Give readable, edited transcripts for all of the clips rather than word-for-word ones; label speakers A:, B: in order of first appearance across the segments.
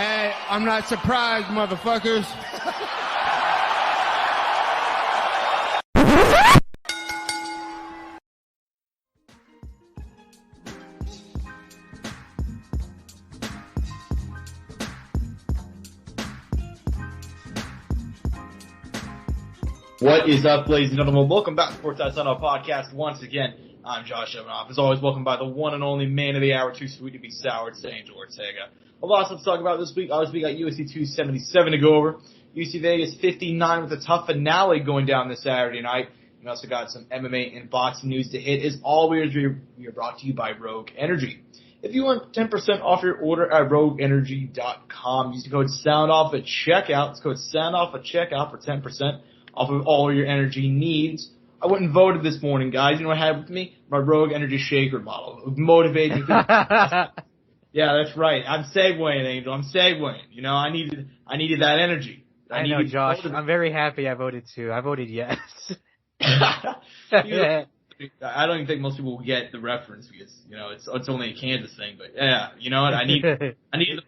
A: Hey, I'm not surprised, motherfuckers.
B: What is up, ladies and gentlemen? Welcome back to Courtside Soundoff podcast. Once again, I'm Josh Evanoff. As always, welcome by the one and only man of the hour, too sweet to be sour, it's Angel Ortega. A lot of stuff to talk about this week. Obviously, we got UFC 277 to go over. UFC Vegas 59 with a TUF Finale going down this Saturday night. We also got some MMA and boxing news to hit. As always, we are brought to you by Rogue Energy. If you want 10% off your order at RogueEnergy.com, use the code SOUNDOFF at checkout. It's code SOUNDOFF at checkout for 10% off of all your energy needs. I went and voted this morning, guys. You know what I had with me? My Rogue Energy Shaker bottle. It motivated me. Yeah, that's right. I'm segueing, Angel. I'm segueing. You know, I needed that energy.
C: I know, Josh. I'm very happy I voted too. I voted yes.
B: I don't even think most people will get the reference because, you know, it's only a Kansas thing. But yeah, you know what? I need the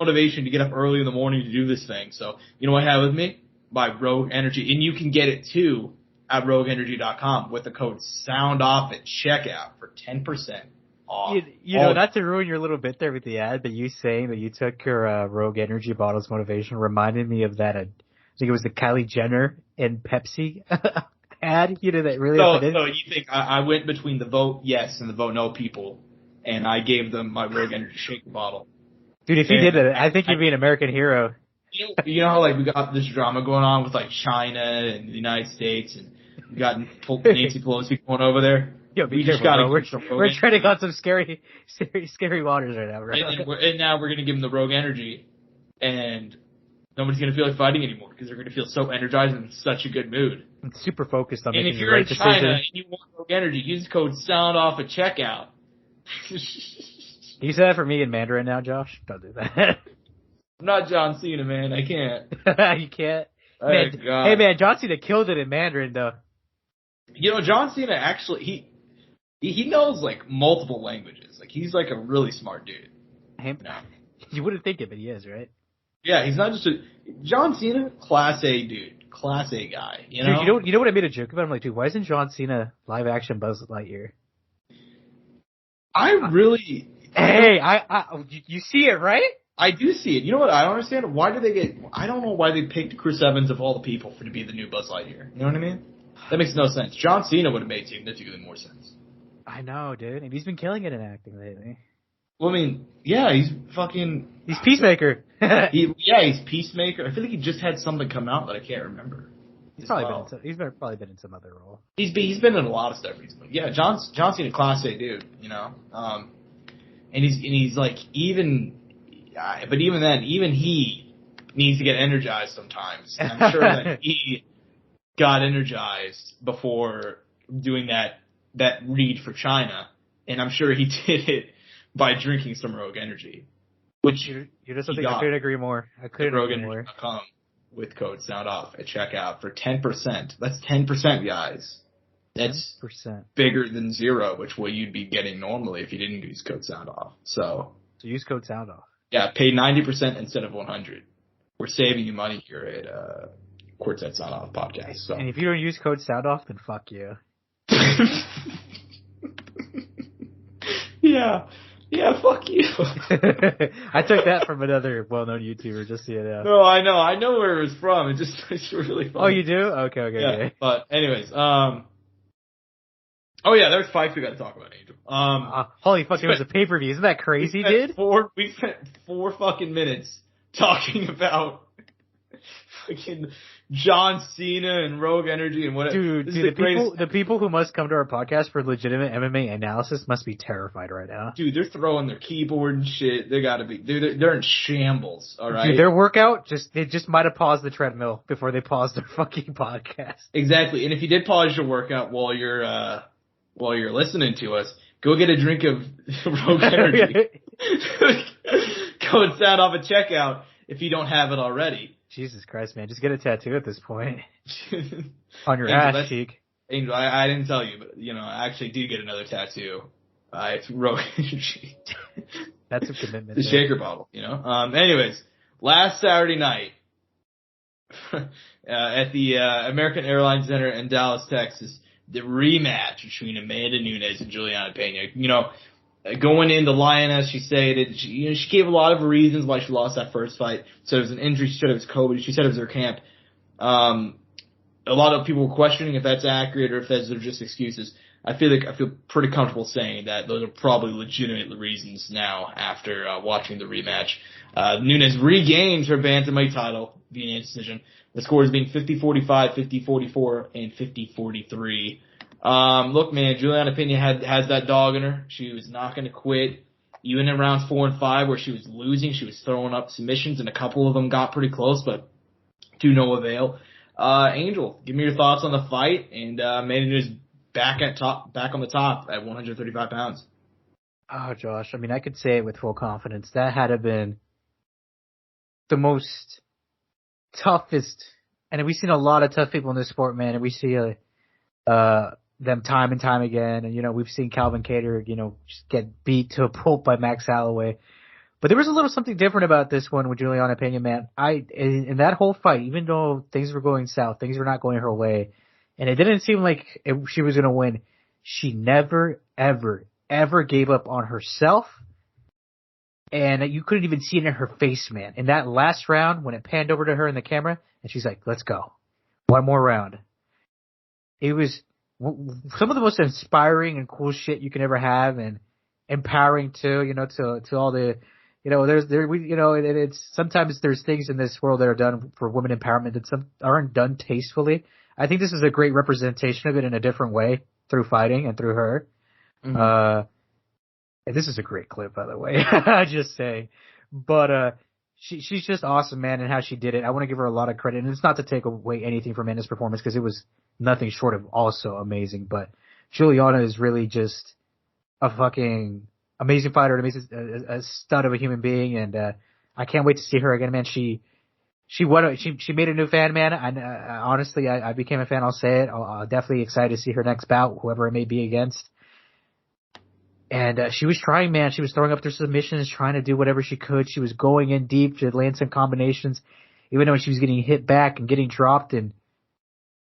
B: motivation to get up early in the morning to do this thing. So, you know what I have with me? By Rogue Energy. And you can get it too at RogueEnergy.com with the code SOUNDOFF at checkout for 10% off.
C: You know, not to ruin your little bit there with the ad, but you saying that you took your Rogue Energy bottles motivation reminded me of that. I think it was the Kylie Jenner and Pepsi ad. You know, that really.
B: So you think I went between the vote yes and the vote no people, and I gave them my Rogue Energy shake bottle.
C: Dude, if you did that, I think you'd be an American hero.
B: You know how, like, we got this drama going on with, like, China and the United States, and we got Nancy Pelosi going over there?
C: Yo, we just got we're treading on some scary waters right now, right?
B: And now we're going to give them the Rogue Energy, and nobody's going to feel like fighting anymore because they're going to feel so energized and in such a good mood.
C: I'm super focused on making the
B: And
C: right
B: if you're in China
C: decision.
B: and you want Rogue Energy, use code SOUNDOFF at checkout.
C: Can you say that for me in Mandarin now, Josh? Don't do that.
B: I'm not John Cena, man. I can't.
C: You can't?
B: Man,
C: hey, man, John Cena killed it in Mandarin, though.
B: You know, John Cena actually, he knows, like, multiple languages. Like, he's, like, a really smart dude.
C: You wouldn't think it, but he is, right?
B: Yeah, he's not just John Cena, Class A dude. Class A guy, you know?
C: Dude, you know what I made a joke about? I'm like, dude, why isn't John Cena live-action Buzz Lightyear?
B: I really...
C: Hey, you see it, right?
B: I do see it. You know what I don't understand? I don't know why they picked Chris Evans of all the people to be the new Buzz Lightyear. You know what I mean? That makes no sense. John Cena would have made significantly more sense.
C: I know, dude. And he's been killing it in acting lately.
B: Well, I mean, yeah, he's
C: Peacemaker.
B: He's Peacemaker. I feel like he just had something come out that I can't remember.
C: He's probably been in some other role.
B: He's been in a lot of stuff recently. Yeah, John Cena, Class A dude, you know? And he's like, but even then, even he needs to get energized sometimes. And I'm sure that he got energized before doing that read for China, and I'm sure he did it by drinking some Rogue Energy. Which
C: you're just something I couldn't agree more. I couldn't agree more.
B: RogueEnergy.com with code SOUNDOFF at checkout for 10%. That's 10%, guys. That's 10%. Bigger than zero, which what you'd be getting normally if you didn't use code SOUNDOFF. So
C: use code SOUNDOFF.
B: Yeah, pay 90% instead of 100. We're saving you money here at Courtside Soundoff podcast. So.
C: And if you don't use code SOUNDOFF, then fuck you.
B: Yeah, fuck you.
C: I took that from another well-known YouTuber, just so you know.
B: No, I know where it was from. It's really funny.
C: Oh, you do? Okay.
B: Yeah, but anyways, oh yeah, there's fights we got to talk about, Angel.
C: Holy fuck, it was a pay-per-view. Isn't that crazy, dude?
B: We spent 4 fucking minutes talking about fucking John Cena and Rogue Energy and whatever.
C: Dude, the people who must come to our podcast for legitimate MMA analysis must be terrified right now.
B: Dude, they're throwing their keyboard and shit. They gotta be. They're in shambles. All right.
C: Dude, their workout they just might have paused the treadmill before they paused their fucking podcast.
B: Exactly. And if you did pause your workout while you're listening to us, go get a drink of Rogue Energy. Go and sound off at checkout if you don't have it already.
C: Jesus Christ, man. Just get a tattoo at this point. On your ass cheek.
B: Angel, I didn't tell you, but, you know, I actually did get another tattoo. It's Rogue Energy.
C: That's a commitment.
B: The shaker bottle, you know? Anyways, last Saturday night at the American Airlines Center in Dallas, Texas, the rematch between Amanda Nunes and Juliana Pena. You know, going in, the Lioness, she said it. She gave a lot of reasons why she lost that first fight. So it was an injury. She said it was COVID. She said it was her camp. A lot of people were questioning if that's accurate or if those are just excuses. I feel pretty comfortable saying that those are probably legitimate reasons now after watching the rematch. Nunes regains her bantamweight title via decision. The scores being 50-45, 50-44, and 50-43. Look, man, Juliana Pena has that dog in her. She was not going to quit. Even in rounds 4 and 5 where she was losing, she was throwing up submissions, and a couple of them got pretty close, but to no avail. Angel, give me your thoughts on the fight, and Amanda Nunes back on the top at 135 pounds.
C: Oh, Josh, I mean, I could say it with full confidence. That had to have been the most toughest, and we've seen a lot of tough people in this sport, man, and we see them time and time again, and, you know, we've seen Calvin Kattar, you know, just get beat to a pulp by Max Holloway. But there was a little something different about this one with Juliana Pena, man. In that whole fight, even though things were going south, things were not going her way, and it didn't seem like she was going to win, she never, ever, ever gave up on herself. And you couldn't even see it in her face, man. In that last round, when it panned over to her in the camera, and she's like, let's go. One more round. It was some of the most inspiring and cool shit you can ever have, and empowering too, you know, to all the, you know, it's sometimes there's things in this world that are done for women empowerment that some aren't done tastefully. I think this is a great representation of it in a different way through fighting and through her. Mm-hmm. And this is a great clip, by the way. Just saying. But she's just awesome, man, and how she did it. I want to give her a lot of credit, and it's not to take away anything from Amanda's performance because it was nothing short of also amazing. But Juliana is really just a fucking amazing fighter, a stud of a human being, and I can't wait to see her again, man. She made a new fan, man. Honestly, I became a fan. I'll say it. I'll definitely excited to see her next bout, whoever it may be against. And she was trying, man. She was throwing up their submissions, trying to do whatever she could. She was going in deep to land some combinations, even though she was getting hit back and getting dropped, and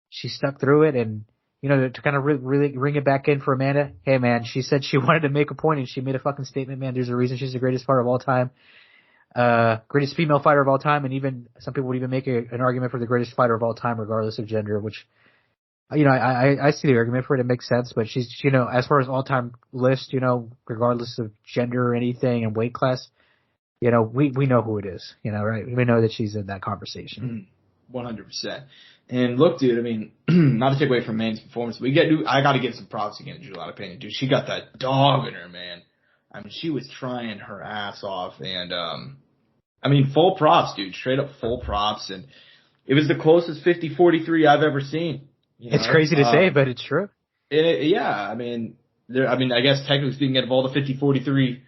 C: she stuck through it. And, you know, to kind of really ring it back in for Amanda, hey, man, she said she wanted to make a point, and she made a fucking statement, man. There's a reason she's the greatest fighter of all time, greatest female fighter of all time, and even some people would even make an argument for the greatest fighter of all time, regardless of gender, which, you know, I see the argument for it. It makes sense, but she's, you know, as far as all-time list, you know, regardless of gender or anything and weight class, you know, we know who it is, you know, right? We know that she's in that conversation.
B: 100%. And look, dude, I mean, not to take away from Man's performance, but I got to give some props again to Juliana Pena, dude. She got that dog in her, man. I mean, she was trying her ass off, and I mean, full props, dude. Straight up full props, and it was the closest 50-43 I've ever seen. You know?
C: It's crazy to say, but it's true.
B: Yeah, I mean, I guess technically speaking, out of all the 50-43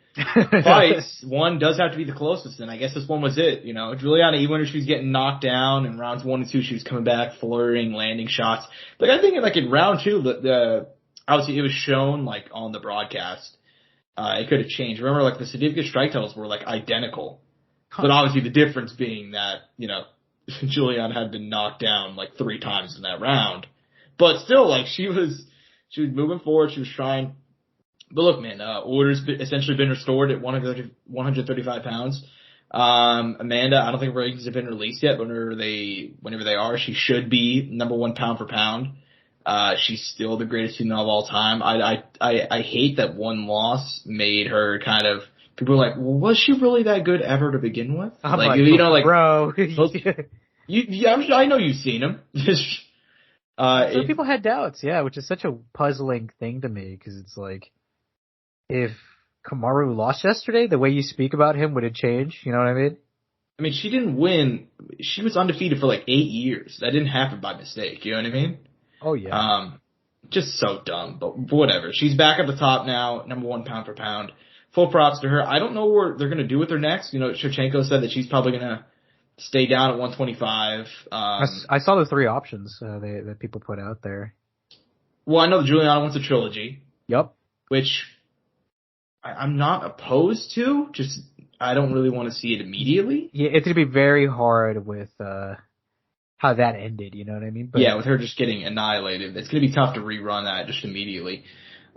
B: fights, one does have to be the closest, and I guess this one was it. You know, Juliana, even when she was getting knocked down in rounds 1 and 2, she was coming back, flurrying, landing shots. Like, I think like in round 2, obviously it was shown like on the broadcast. It could have changed. Remember, like the significant strike totals were like identical, but obviously the difference being that, you know, Juliana had been knocked down like 3 times in that round. But still, like, she was moving forward. She was trying. But look, man, order's essentially been restored at 135 pounds. Amanda, I don't think rankings have been released yet. Whenever they are, she should be number 1 pound for pound. She's still the greatest female of all time. I hate that one loss made her kind of, people are like, well, was she really that good ever to begin with?
C: I'm like, you know, like, bro.
B: I know you've seen him.
C: Some people had doubts, yeah, which is such a puzzling thing to me, because it's like, if Kamaru lost yesterday, the way you speak about him, would it change? You know what I mean?
B: I mean, she didn't win. She was undefeated for like 8 years. That didn't happen by mistake. You know what I mean?
C: Oh, yeah.
B: Just so dumb, but whatever. She's back at the top now, number 1 pound for pound. Full props to her. I don't know what they're going to do with her next. You know, Shevchenko said that she's probably going to stay down at 125.
C: I saw the 3 options that people put out there.
B: Well, I know that Juliana wants a trilogy.
C: Yep.
B: Which I'm not opposed to. Just I don't really want to see it immediately.
C: Yeah, it's gonna be very hard with how that ended. You know what I mean? But
B: Yeah, with her just getting annihilated, it's gonna be tough to rerun that just immediately.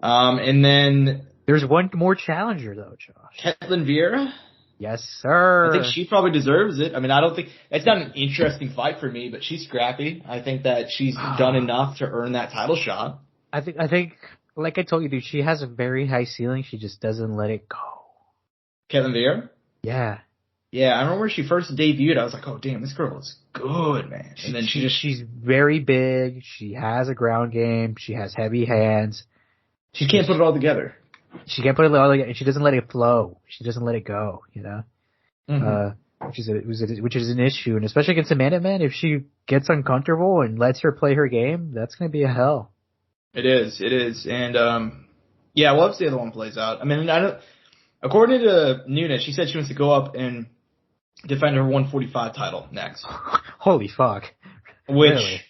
B: And then
C: there's one more challenger though, Josh.
B: Ketlin Vieira.
C: Yes, sir.
B: I think she probably deserves it. I mean, I don't think it's not an interesting fight for me, but she's scrappy. I think that she's done enough to earn that title shot.
C: I think, like I told you, dude, she has a very high ceiling. She just doesn't let it go.
B: Ketlin Vieira?
C: Yeah.
B: Yeah, I remember when she first debuted, I was like, oh damn, this girl is good, man. And then
C: she's very big. She has a ground game. She has heavy hands.
B: She can't put it all together.
C: She can't put it all together, and she doesn't let it flow. She doesn't let it go, you know?
B: Mm-hmm.
C: Which is an issue, and especially against Amanda, man, if she gets uncomfortable and lets her play her game, that's gonna be a hell.
B: It is, and yeah, we'll have to see how the one plays out. I mean, according to Nunes, she said she wants to go up and defend her 145 title next.
C: Holy fuck!
B: Which
C: really?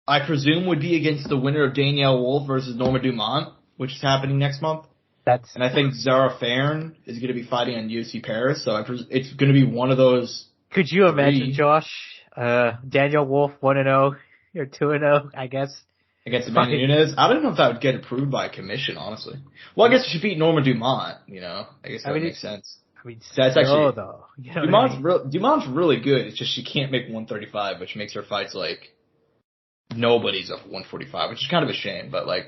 B: I presume would be against the winner of Danielle Wolf versus Norma Dumont, which is happening next month. And I think Zara Farron is going to be fighting on UFC Paris, so it's going to be one of those.
C: Could you imagine, Josh? Danielle Wolf 1-0 or 2-0, I guess.
B: Against Amanda Nunes? I don't know if that would get approved by a commission, honestly. Well, I guess if she beat Norma Dumont, you know, I guess that would make sense.
C: I mean,
B: that's actually
C: though. You know
B: Dumont's really good. It's just she can't make 135, which makes her fights like nobody's up 145, which is kind of a shame. But like,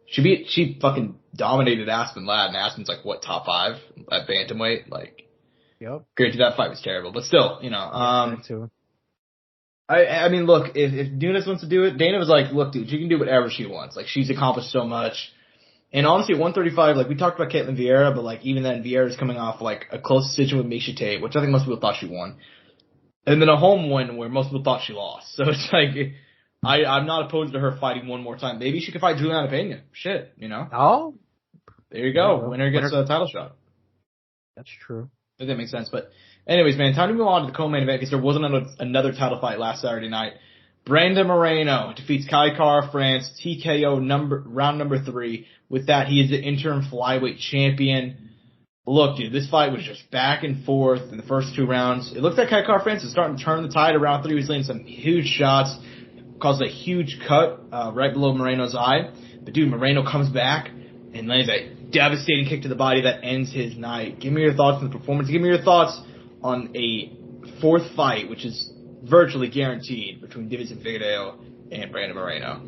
B: she fucking dominated Aspen Ladd, and Aspen's like what, top 5 at bantamweight? Like,
C: yep.
B: Granted, that fight was terrible, but still, you know. I mean, look, if Nunes wants to do it, Dana was like, look, dude, she can do whatever she wants. Like, she's accomplished so much. And honestly, at 135, like, we talked about Ketlin Vieira, but like, even then, Vieira's coming off like a close decision with Miesha Tate, which I think most people thought she won. And then a home win where most people thought she lost. So it's like, I'm not opposed to her fighting one more time. Maybe she could fight Juliana Pena. Shit, you know?
C: Oh.
B: There you go. Winner gets a title shot.
C: That's true.
B: If that makes sense. But anyways, man, time to move on to the co-main event because there wasn't another title fight last Saturday night. Brandon Moreno defeats Kai Kara France, TKO round number 3. With that, he is the interim flyweight champion. Look, dude, this fight was just back and forth in the first 2 rounds. It looked like Kai Kara France is starting to turn the tide around 3. He was landing some huge shots, caused a huge cut right below Moreno's eye. But dude, Moreno comes back and lands a devastating kick to the body that ends his night. Give me your thoughts on the performance. Give me your thoughts on a 4th fight, which is virtually guaranteed, between Deiveson Figueiredo and Brandon Moreno.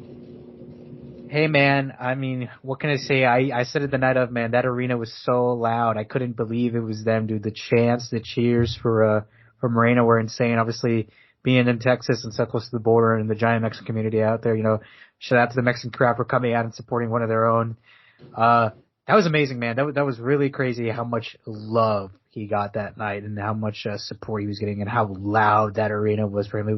C: Hey, man, I mean, what can I say? I said it the night of, man, that arena was so loud. I couldn't believe it was them, dude. The chants, the cheers for Moreno were insane. Obviously, being in Texas and so close to the border and the giant Mexican community out there, you know, shout out to the Mexican crowd for coming out and supporting one of their own. That was amazing, man. That was really crazy how much love he got that night and how much support he was getting and how loud that arena was for him.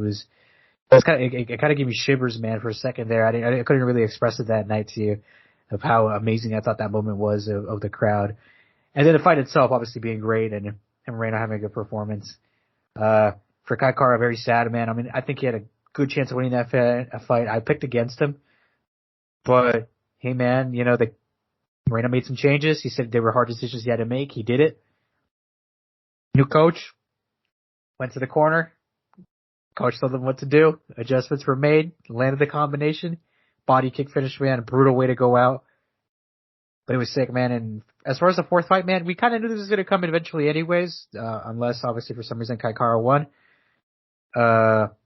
C: It kind of gave me shivers, man, for a second there. I couldn't really express it that night to you of how amazing I thought that moment was of the crowd. And then the fight itself obviously being great and Moreno having a good performance. For Kai Kara, very sad, man. I mean, I think he had a good chance of winning that fight. I picked against him. But, hey, man, you know, Moreno made some changes. He said they were hard decisions he had to make. He did it. New coach went to the corner. Coach told them what to do. Adjustments were made. Landed the combination. Body kick finish, man. A brutal way to go out. But it was sick, man. And as far as the 4th fight, man, we kind of knew this was going to come eventually anyways. Unless, obviously, for some reason, Kai Kara won. Well,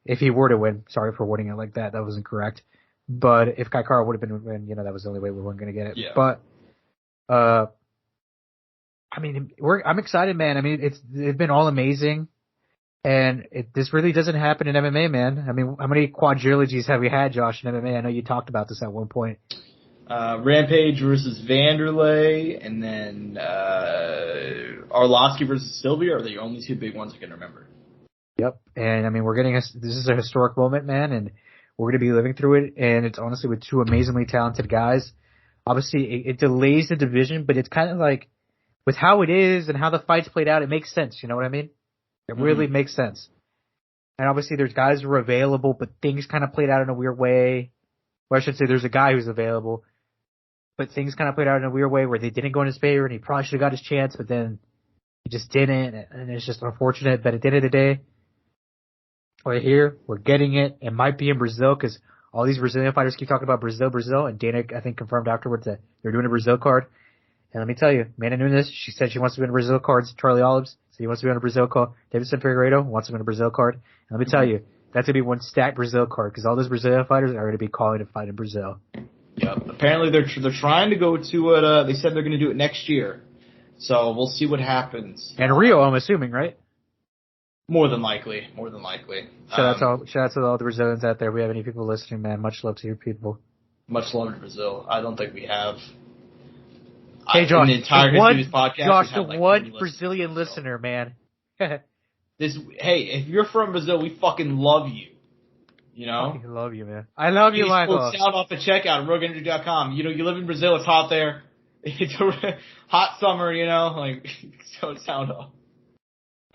C: if he were to win, sorry for wording it like that. That wasn't correct. But if Kai Kara would have been, you know, that was the only way we weren't going to get it.
B: Yeah.
C: But, I mean, I'm excited, man. I mean, it's been all amazing. And this really doesn't happen in MMA, man. I mean, how many quadrilogies have we had, Josh, in MMA? I know you talked about this at one point.
B: Rampage versus Vanderlei, and then Arlovsky versus Sylvia are the only 2 big ones I can remember.
C: Yep. And, I mean, this is a historic moment, man, and we're going to be living through it, and it's honestly with 2 amazingly talented guys. Obviously, it delays the division, but it's kind of like, with how it is and how the fights played out, it makes sense, you know what I mean? It really makes sense. And obviously there's guys who are available, but things kind of played out in a weird way. Or I should say there's a guy who's available. but things kind of played out in a weird way where they didn't go in his favor, and he probably should have got his chance, but then he just didn't, and it's just unfortunate. But at the end of the day, we're here, we're getting it. It might be in Brazil because all these Brazilian fighters keep talking about Brazil, and Dana, I think, confirmed afterwards that they're doing a Brazil card. And let me tell you, Amanda Nunes, she said she wants to be on a Brazil card. Charlie Olives said he wants to be on a Brazil card. Davidson Figueiredo wants to be on a Brazil card. And let me tell you, that's going to be one stacked Brazil card because all those Brazilian fighters are going to be calling to fight in Brazil.
B: Yep. Apparently they're trying to go to it. They said they're going to do it next year. So we'll see what happens.
C: And Rio, I'm assuming, right?
B: More than likely.
C: Shout out to all the Brazilians out there. If we have any people listening, man, much love to your people.
B: Much love to Brazil. I don't think we have.
C: Hey, Josh,
B: in the entire history of this podcast,
C: Josh,
B: the
C: like one Brazilian listener, man.
B: Hey, if you're from Brazil, we fucking love you. You know?
C: I love you, man. I love you, Michael.
B: Sound off at checkout at RogueEnergy.com. You know, you live in Brazil, it's hot there. It's a hot summer, you know, like, so sound off.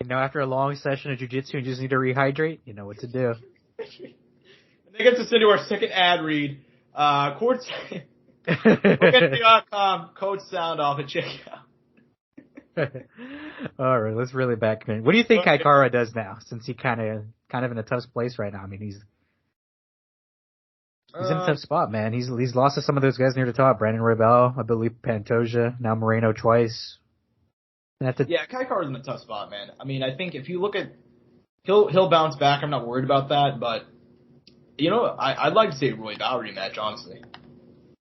C: You know, after a long session of jiu-jitsu and just need to rehydrate, you know what to do.
B: That gets us into our second ad read. Courtside. RogueEnergy.com, code Soundoff at checkout.
C: All right, let's really back in. What do you think Kaikara does now, since he kind of in a tough place right now? I mean, he's in a tough spot, man. He's lost to some of those guys near the top. Brandon Roybal, I believe Pantoja, now Moreno twice.
B: Yeah, Kaikara's in a tough spot, man. I mean, I think if you look at, he'll bounce back. I'm not worried about that, but you know, I'd like to see a Roybal rematch, honestly.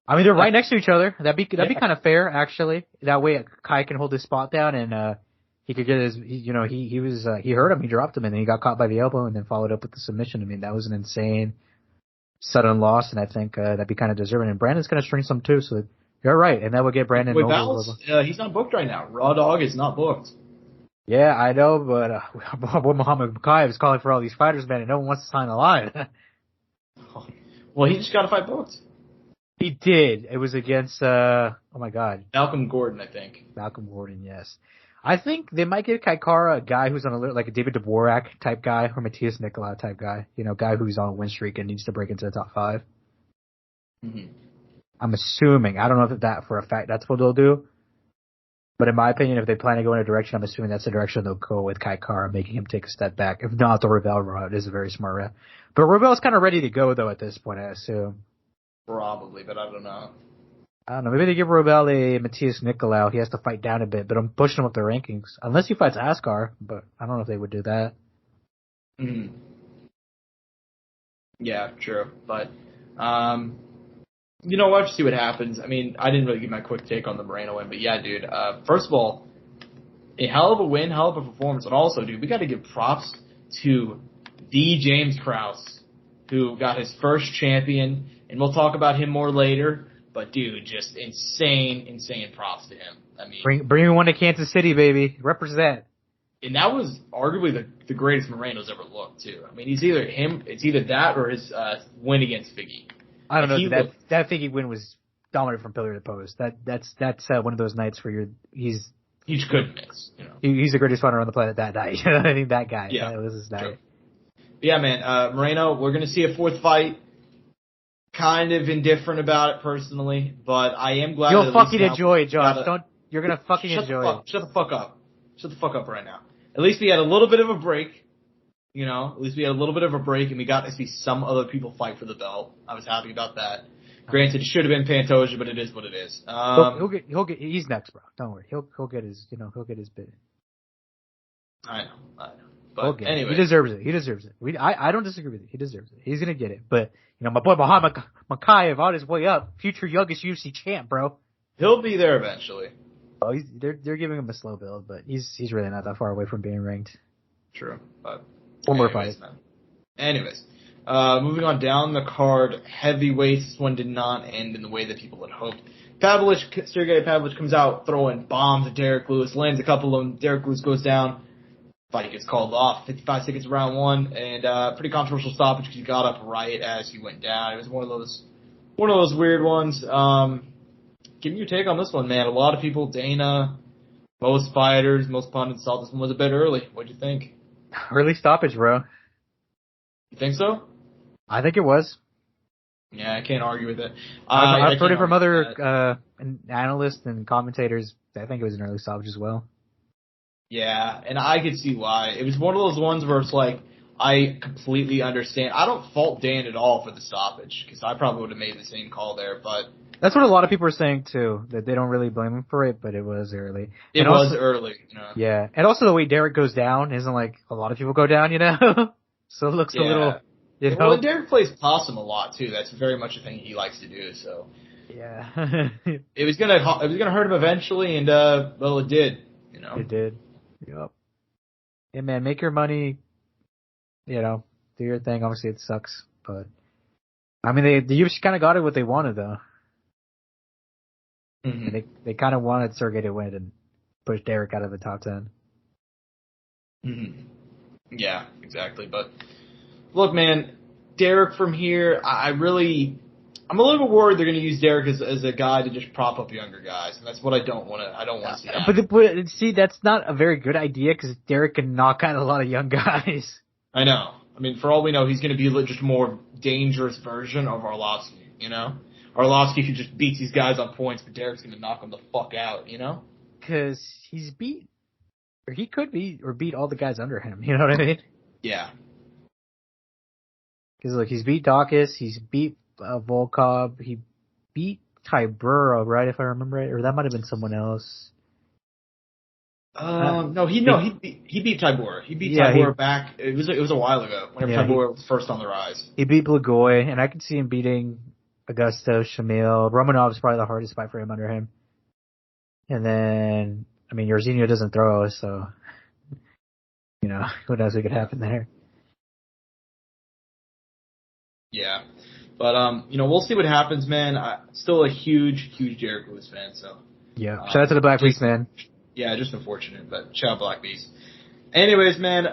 B: I
C: mean, they're right next to each other. That'd be kind of fair, actually. That way, Kai can hold his spot down, and he could get his. He hurt him, he dropped him, and then he got caught by the elbow, and then followed up with the submission. I mean, that was an insane, sudden loss, and I think that'd be kind of deserving. And Brandon's gonna string some too, so you're right, and that would get Brandon over.
B: He's not booked right now. Raw Dog is not booked.
C: Yeah, I know, but Muhammad Bukayev is calling for all these fighters, man, and no one wants to sign the line.
B: Well, he just got a fight booked.
C: He did. It was against, oh my God.
B: Malcolm Gordon, I think.
C: Malcolm Gordon, yes. I think they might give Kaikara a guy who's on like a David Dvorak type guy or Matthias Nicolau type guy. You know, guy who's on a win streak and needs to break into the top 5.
B: Mm-hmm.
C: I'm assuming. I don't know if that for a fact that's what they'll do. But in my opinion, if they plan to go in a direction, I'm assuming that's the direction they'll go with Kaikara, making him take a step back. If not, the Roybal route is a very smart route. But Roybal's kind of ready to go, though, at this point, I assume.
B: Probably, but I don't know.
C: Maybe they give Roybal a Matthias Nicolau. He has to fight down a bit, but I'm pushing him up the rankings. Unless he fights Askar, but I don't know if they would do that.
B: Mm-hmm. Yeah, true. But, you know, we'll have to see what happens. I mean, I didn't really give my quick take on the Moreno win, but yeah, dude. First of all, a hell of a win, hell of a performance. And also, dude, we got to give props to the James Krause, who got his first champion. And we'll talk about him more later. But, dude, just insane props to him. I mean,
C: bring me one to Kansas City, baby. Represent.
B: And that was arguably the greatest Moreno's ever looked, too. I mean, it's either that or his win against Figgy.
C: I don't know. That Figgy win was dominant from pillar to post. That's one of those nights where he
B: just couldn't miss. You know,
C: he's the greatest fighter on the planet that night. I think that guy.
B: Yeah,
C: that was his night.
B: True. Yeah, man. Moreno, we're gonna see a fourth fight. Kind of indifferent about it personally, but I am glad.
C: You'll fucking enjoy it, Josh. You're gonna fucking enjoy it.
B: Shut the fuck up. Shut the fuck up right now. At least we had a little bit of a break. You know, at least we had a little bit of a break, and we got to see some other people fight for the belt. I was happy about that. Granted, it should have been Pantoja, but it is what it is.
C: He'll get. He's next, bro. Don't worry. He'll get his. He'll get his bid.
B: I know. But anyway,
C: he deserves it. I don't disagree with you. He deserves it. He's gonna get it. But you know, my boy Muhammad Bukayev on his way up, future youngest UFC champ, bro.
B: He'll be there eventually.
C: Oh, they're giving him a slow build, but he's really not that far away from being ranked.
B: True, but
C: one more fight.
B: Anyways, moving on down the card, heavyweights. This one did not end in the way that people had hoped. Sergey Pavlich comes out throwing bombs at Derek Lewis, lands a couple of them. Derek Lewis goes down. Fight gets called off. 55 seconds round 1, and pretty controversial stoppage because he got up right as he went down. It was one of those weird ones. Give me your take on this one, man. A lot of people, Dana, most fighters, most pundits thought this one was a bit early. What'd you think?
C: Early stoppage, bro.
B: You think so?
C: I think it was.
B: Yeah, I can't argue with it.
C: I've heard it from other analysts and commentators. I think it was an early stoppage as well.
B: Yeah, and I could see why. It was one of those ones where it's like, I completely understand. I don't fault Dan at all for the stoppage, because I probably would have made the same call there, but...
C: That's what a lot of people are saying, too, that they don't really blame him for it, but it was early.
B: It was early, you know.
C: Yeah, and also the way Derek goes down isn't like a lot of people go down, you know? So it looks a little... You know?
B: Well, and Derek plays possum a lot, too. That's very much a thing he likes to do, so...
C: Yeah.
B: It was gonna hurt him eventually, and, well, it did, you know.
C: It did. Yep. Yeah, man, make your money, you know, do your thing. Obviously, it sucks, but I mean, the UFC kind of got it what they wanted, though. Mm-hmm. They kind of wanted Sergey to win and push Derek out of the top 10.
B: Mm-hmm. Yeah, exactly. But look, man, Derek from here, I'm a little bit worried they're going to use Derek as a guy to just prop up younger guys, and that's what I don't want to see happen.
C: But see, that's not a very good idea because Derek can knock out a lot of young guys.
B: I know. I mean, for all we know, he's going to be just a more dangerous version of Arlovsky, you know? Arlovsky could just beat these guys on points, but Derek's going to knock them the fuck out, you know?
C: Because he could beat all the guys under him, you know what I mean?
B: Yeah.
C: Because, look, he's beat Dawkins, he's beat Volkov, he beat Tybura, right, if I remember right? Or that might have been someone else.
B: No, he beat Tybura. He beat Tybura back. It was a while ago, whenever Tybura was first on the rise.
C: He beat Blagoy, and I could see him beating Augusto, Shamil. Romanov is probably the hardest fight for him under him. And then, I mean, Yorzinho doesn't throw, so, you know, who knows what could happen there.
B: Yeah. But, you know, we'll see what happens, man. Still a huge, huge Derek Lewis fan, so.
C: Yeah. Shout out to the Black Beast, man.
B: Yeah, just unfortunate, but shout out Black Beast. Anyways, man,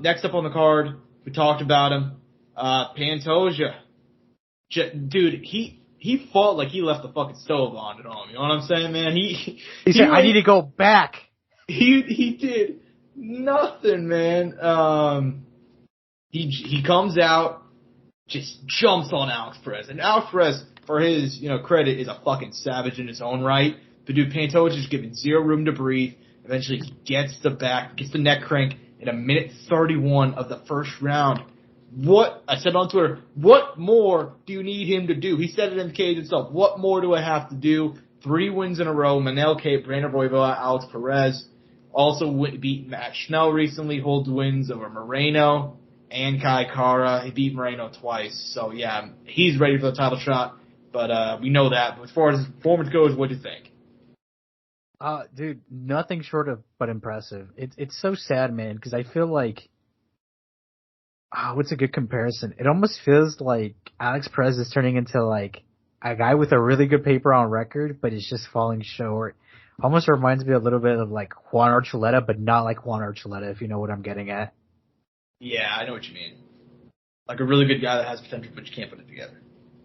B: next up on the card, we talked about him. Pantoja. Dude, he fought like he left the fucking stove on at home. You know what I'm saying, man? He
C: said, I need to go back.
B: He did nothing, man. He comes out, just jumps on Alex Perez. And Alex Perez, for his, you know, credit, is a fucking savage in his own right. But dude, Pantoja is given zero room to breathe. Eventually he gets the neck crank in 1:31 of the first round. I said on Twitter, what more do you need him to do? He said it in the cage himself. What more do I have to do? 3 wins in a row. Manel Kape, Brandon Royval, Alex Perez. Also beat Matt Schnell recently, holds wins over Moreno and Kai Kara. He beat Moreno twice. So yeah, he's ready for the title shot. But we know that. But as far as his performance goes, what do you think?
C: Dude, nothing short of but impressive. It's so sad, man, because I feel like, what's a good comparison? It almost feels like Alex Perez is turning into like a guy with a really good paper on record, but it's just falling short. Almost reminds me a little bit of like Juan Archuleta, but not like Juan Archuleta, if you know what I'm getting at.
B: Yeah, I know what you mean. Like a really good guy that has potential, but you can't put it together.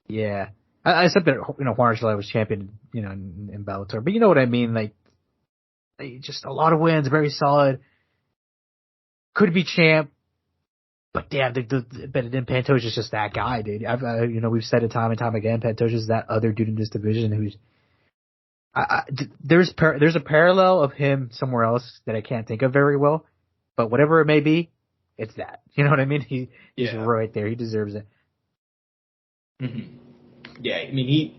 C: Yeah. I said that, you know, Juan Archuleta was champion, you know, in Bellator, but you know what I mean? Like, just a lot of wins, very solid. Could be champ, but damn, but then Pantoja's just that guy, dude. You know, we've said it time and time again. Pantoja's that other dude in this division who's. There's a parallel of him somewhere else that I can't think of very well, but whatever it may be, it's that. You know what I mean? He's right there. He deserves it.
B: Mm-hmm. Yeah, I mean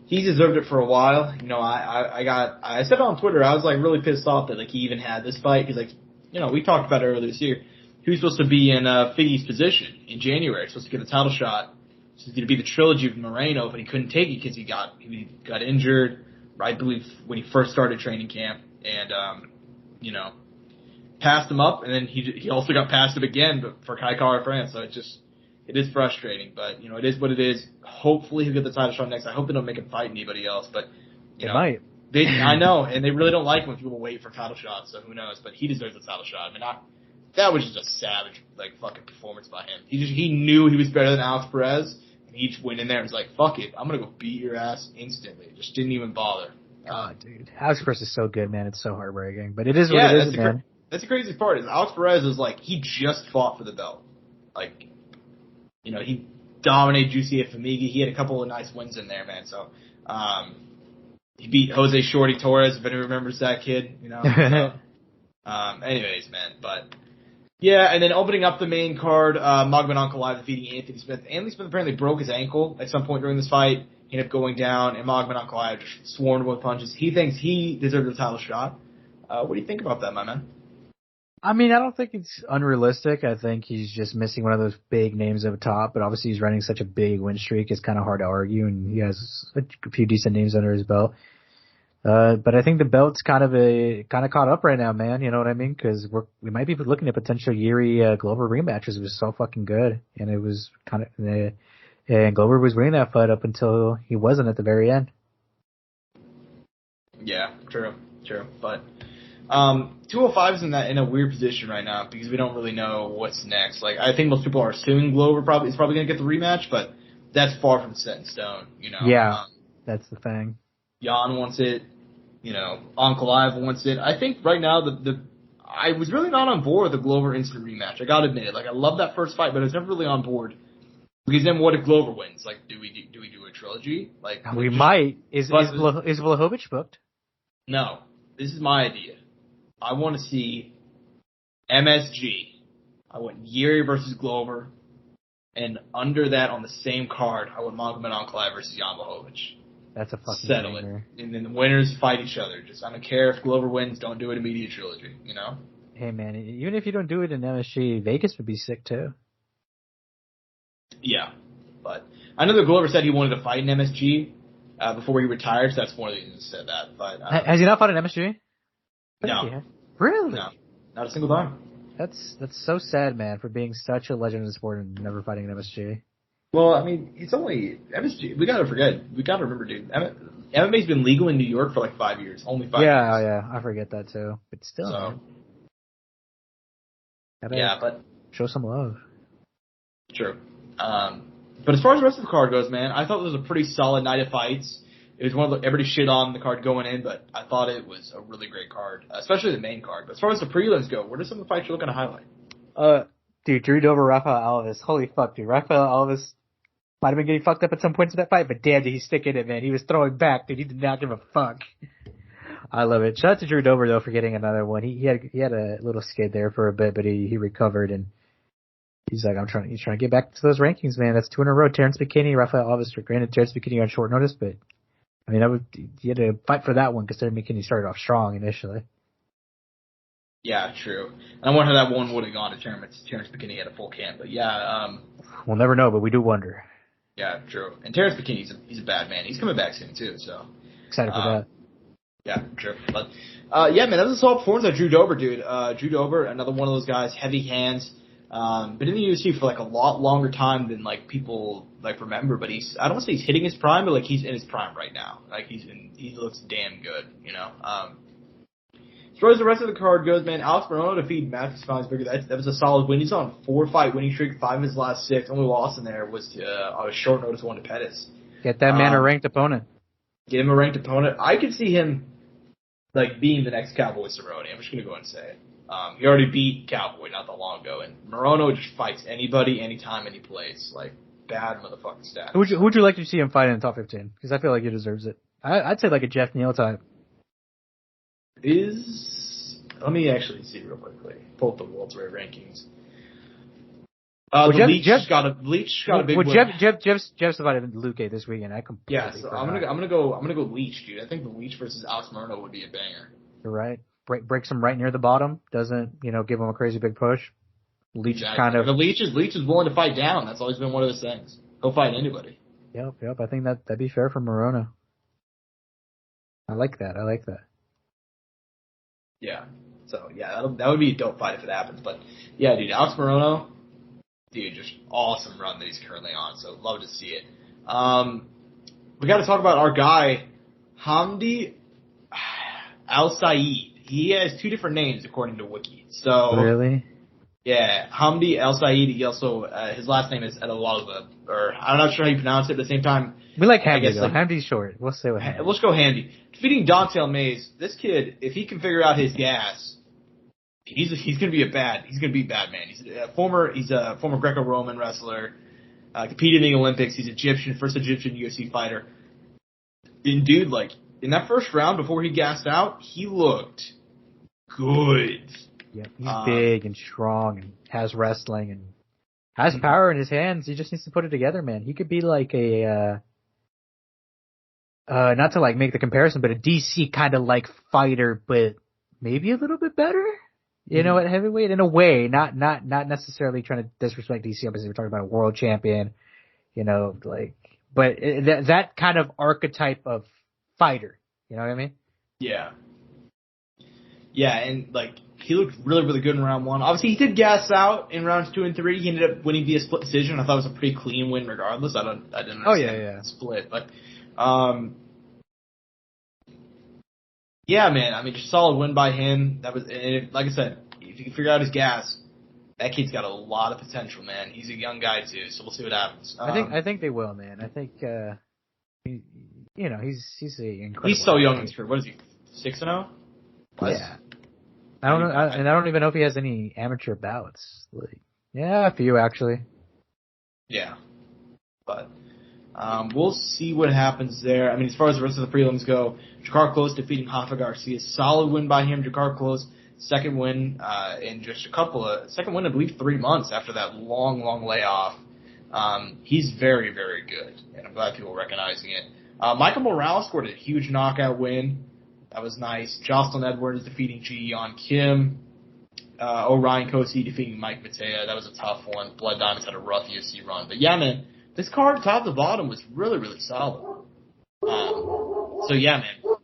B: he deserved it for a while. You know, I said on Twitter, I was like really pissed off that like he even had this fight because like, you know, we talked about it earlier this year. He was supposed to be in Figgy's position in January, supposed to get a title shot. This was going to be the trilogy of Moreno, but he couldn't take it because he got injured, I believe, when he first started training camp, and you know, passed him up, and then he also got passed up again, but for Kai Kara France. So it is frustrating, but you know, it is what it is. Hopefully he'll get the title shot next. I hope they don't make him fight anybody else, but you know,
C: might.
B: I know, and they really don't like when people wait for title shots, so who knows? But he deserves a title shot. I mean, that was just a savage, like, fucking performance by him. He knew he was better than Alex Perez, and he just went in there and was like, fuck it, I'm gonna go beat your ass instantly. Just didn't even bother.
C: Oh, dude. Alex Perez is so good, man. It's so heartbreaking. But it is what it is, man.
B: That's the craziest part, is Alex Perez is like, he just fought for the belt. Like, you know, dominate Juicy Famigi. He had a couple of nice wins in there, man. So, he beat Jose Shorty Torres, if anyone remembers that kid, you know. So, anyways, man, but yeah, and then opening up the main card, Magomed Ankalaev defeating Anthony Smith. Anthony Smith apparently broke his ankle at some point during this fight. He ended up going down, and Magomed Ankalaev just swarmed with punches. He thinks he deserved a title shot. What do you think about that, my man?
C: I mean, I don't think it's unrealistic. I think he's just missing one of those big names up top, but obviously he's running such a big win streak, it's kind of hard to argue, and he has a few decent names under his belt. But I think the belt's kind of caught up right now, man. You know what I mean? Because we might be looking at potential Yuri Glover rematches. It was so fucking good, and it was kind of and Glover was winning that fight up until he wasn't at the very end.
B: Yeah, true, but 205 is in a weird position right now because we don't really know what's next. Like, I think most people are assuming Glover is probably going to get the rematch, but that's far from set in stone. You know?
C: Yeah, that's the thing.
B: Jan wants it. You know, Ankalaev wants it. I think right now I was really not on board with the Glover instant rematch. I gotta admit it. Like, I love that first fight, but I was never really on board. Because then what if Glover wins? Like, do we do a trilogy? Like,
C: we might. Is Vlahovic booked?
B: No. This is my idea. I want to see MSG. I want Yuri versus Glover. And under that, on the same card, I want Magomed Ankalaev versus Jan Vlahovic.
C: That's a fucking
B: settle
C: banger.
B: It. And then the winners fight each other. Just, I don't care if Glover wins, don't do an immediate trilogy, you know?
C: Hey, man, even if you don't do it in MSG, Vegas would be sick, too.
B: Yeah. But I know that Glover said he wanted to fight in MSG before he retired, so that's one of the reasons he said that. But
C: has he not fought in MSG?
B: No.
C: Really?
B: No. Not a single time.
C: That's so sad, man, for being such a legend in the sport and never fighting in MSG.
B: Well, I mean, it's only MSG. We gotta remember, dude. MMA's been legal in New York for like 5 years. Only 5 years.
C: Yeah, I forget that too. But still,
B: so,
C: man. But show some love.
B: True. But as far as the rest of the card goes, man, I thought it was a pretty solid night of fights. It was one of everybody shit on the card going in, but I thought it was a really great card, especially the main card. But as far as the prelims go, what are some of the fights you're looking to highlight?
C: Dude, Drew Dober, Rafael Alves. Holy fuck, dude. Rafael Alves might have been getting fucked up at some points in that fight, but damn, did he stick in it, man. He was throwing back, dude. He did not give a fuck. I love it. Shout out to Drew Dober, though, for getting another one. He had a little skid there for a bit, but he recovered, and he's like, he's trying to get back to those rankings, man. That's 2 in a row. Terrence McKinney, Rafael Alves. Granted, Terrence McKinney on short notice, but I mean, you had to fight for that one because Terrence McKinney started off strong initially. Yeah,
B: true. And I wonder how that one would have gone to Terrence McKinney at a full camp. But yeah,
C: we'll never know, but we do wonder.
B: Yeah, true. And Terrence McKinney, he's a bad man. He's coming back soon too. So
C: excited for that.
B: Yeah, true. But yeah, man, that was a solid performance by Drew Dober, dude. Drew Dober, another one of those guys, heavy hands. Been in the UFC for like a lot longer time than like people like remember. But I don't want to say he's hitting his prime, but like he's in his prime right now. Like he looks damn good, you know. As far as the rest of the card goes, man, Alex Morono defeated Matthew Sponsberger. That was a solid win. He's on a 4-fight winning streak, 5 of his last 6. Only loss in there was a short notice one to Pettis.
C: Get that man a ranked opponent.
B: Get him a ranked opponent. I could see him like being the next Cowboy Cerrone. I'm just gonna go ahead and say it. He already beat Cowboy not that long ago, and Morono just fights anybody, anytime, any place. Like, bad motherfucking stats.
C: Who would you like to see him fight in the top 15? Because I feel like he deserves it. I'd say like a Jeff Neal type.
B: Let me actually see real quickly. Pull up the World's Rare rankings. Leach got a big win.
C: Jeff's divided Luque this weekend. I completely
B: so I'm gonna go Leach, dude. I think the Leach versus Alex Morono would be a banger.
C: You're right. Breaks him right near the bottom. Doesn't give him a crazy big push. Leach kind of.
B: The Leach is willing to fight down. That's always been one of his things. He'll fight anybody.
C: Yep. I think that'd be fair for Morono. I like that.
B: Yeah. So, yeah, that would be a dope fight if it happens. But, yeah, dude, Alex Morono, dude, just awesome run that he's currently on. So, love to see it. We got to talk about our guy, Hamdi Al-Saeed. He has 2 different names, according to Wiki. So,
C: really?
B: Yeah, Hamdi Al-Saeed. He also, his last name is Elalaba, or I'm not sure how you pronounce it, but at the the same time.
C: We like Hamdi, though. Hamdi's short. We'll say what Hamdi.
B: Let's go Hamdi. Defeating Dontel Mays. This kid, if he can figure out his gas, he's gonna be bad man. He's a former Greco-Roman wrestler. competed in the Olympics. He's Egyptian, first Egyptian UFC fighter. And dude, like, in that first round before he gassed out, he looked good.
C: Yeah, he's big and strong and has wrestling and has power in his hands. He just needs to put it together, man. He could be like a, not to like make the comparison, but a DC kind of like fighter, but maybe a little bit better. You know, at heavyweight in a way, not necessarily trying to disrespect DC. Obviously, we're talking about a world champion. You know, like, but that kind of archetype of fighter. You know what I mean?
B: Yeah. Yeah, and like he looked really, really good in round 1. Obviously, he did gas out in rounds 2 and 3. He ended up winning via split decision. I thought it was a pretty clean win, regardless. I didn't understand the split, but yeah, man. I mean, just solid win by him. That was, and like I said, if you can figure out his gas, that kid's got a lot of potential, man. He's a young guy too, so we'll see what happens.
C: I think they will, man. I think you know, he's a incredible.
B: He's so young in his career. What is he? 6-0?
C: Yeah. I don't know, and I don't even know if he has any amateur bouts. Like, yeah, a few actually.
B: Yeah, but we'll see what happens there. I mean, as far as the rest of the prelims go, Jakar Close defeating Rafa Garcia. Solid win by him. Jakar Close, second win in just second win, I believe, 3 months after that long layoff. He's very, very good, and I'm glad people are recognizing it. Michael Morales scored a huge knockout win. That was nice. Jocelyn Edwards defeating Ji Yeon Kim. Orion Kosi defeating Mike Matea. That was a tough one. Blood Diamonds had a rough UFC run. But yeah, man, this card top to bottom was really, really solid. So yeah, man,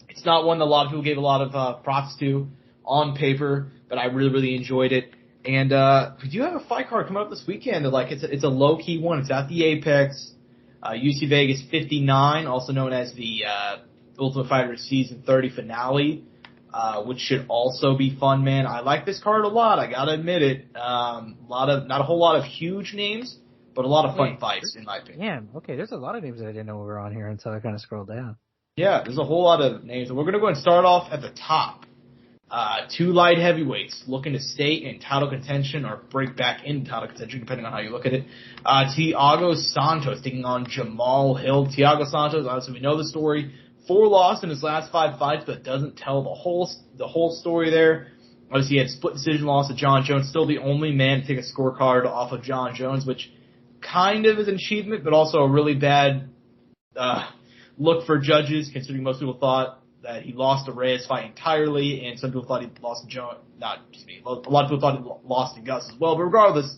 B: it's not one that a lot of people gave a lot of props to on paper, but I really, really enjoyed it. And we do have a fight card coming up this weekend. Like it's a low key one. It's at the Apex, UFC Vegas 59, also known as the Ultimate Fighter Season 30 finale, which should also be fun, man. I like this card a lot. I gotta admit it. Not a whole lot of huge names, but a lot of fun fights, in my opinion.
C: Yeah, okay. There's a lot of names that I didn't know were on here until I kind of scrolled down.
B: Yeah, there's a whole lot of names. And we're gonna go and start off at the top. 2 light heavyweights looking to stay in title contention or break back into title contention, depending on how you look at it. Thiago Santos taking on Jamal Hill. Thiago Santos, obviously we know the story. 4 losses in his last 5 fights, but it doesn't tell the whole story there. Obviously, he had a split decision loss to John Jones. Still the only man to take a scorecard off of John Jones, which kind of is an achievement, but also a really bad look for judges, considering most people thought that he lost the Reyes fight entirely, and some people thought he lost to Jones. A lot of people thought he lost to Gus as well. But regardless,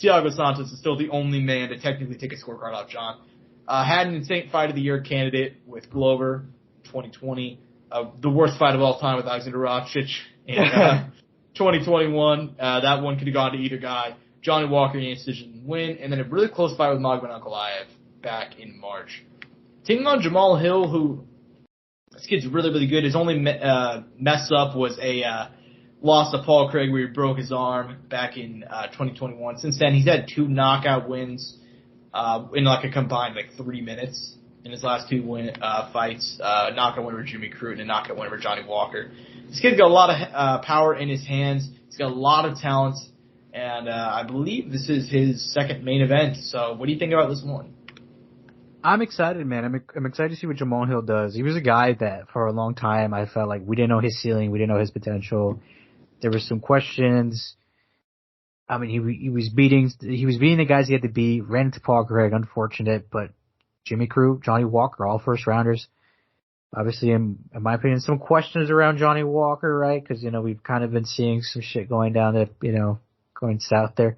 B: Thiago Santos is still the only man to technically take a scorecard off John. Had an insane fight of the year candidate with Glover, 2020. The worst fight of all time with Alexander Rakic. And 2021, that one could have gone to either guy. Johnny Walker in a decision win, and then a really close fight with Magomedov Ankalaev back in March. Taking on Jamal Hill, who this kid's really, really good. His only mess up was a loss to Paul Craig where he broke his arm back in 2021. Since then, he's had 2 knockout wins in like a combined 3 minutes in his last 2 fights. Knockout win over Jimmy Crute and a knockout win over Johnny Walker. This kid's got a lot of power in his hands. He's got a lot of talent, and I believe this is his second main event. So what do you think about this one?
C: I'm excited, man. I'm excited to see what Jamal Hill does. He was a guy that for a long time I felt like we didn't know his ceiling, we didn't know his potential. There were some questions. I mean, he was beating the guys he had to beat. Ran into Paul Craig, unfortunate, but Jimmy Crute, Johnny Walker, all first rounders. Obviously, in my opinion, some questions around Johnny Walker, right? Because we've kind of been seeing some shit going down that going south there.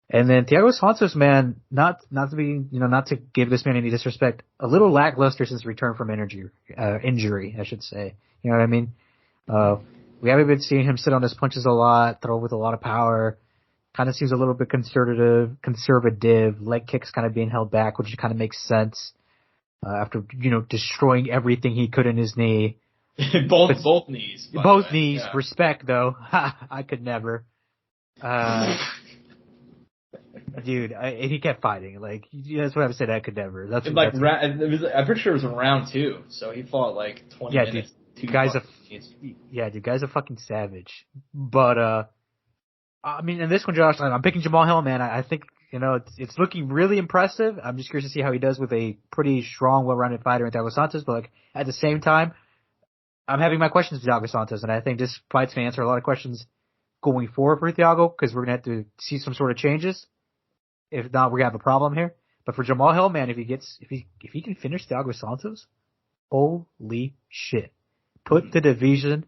C: And then Thiago Santos, man, not to give this man any disrespect, a little lackluster since return from injury, I should say. You know what I mean? We haven't been seeing him sit on his punches a lot, throw with a lot of power. Kind of seems a little bit conservative. Leg kicks kind of being held back, which kind of makes sense. After, destroying everything he could in his knee.
B: both knees.
C: Both knees. Yeah. Respect, though. I could never. Dude, he kept fighting. That's what I said. I could never.
B: I'm pretty sure it was in round 2, so he fought 20 minutes.
C: Dude, guy's a fucking savage. But I mean, in this one, Josh, I'm picking Jamal Hill, man. I think it's looking really impressive. I'm just curious to see how he does with a pretty strong, well-rounded fighter in Thiago Santos. But like at the same time, I'm having my questions with Thiago Santos, and I think this fight's gonna answer a lot of questions going forward for Thiago because we're gonna have to see some sort of changes. If not, we're gonna have a problem here. But for Jamal Hill, man, if he can finish Thiago Santos, holy shit! Putting the division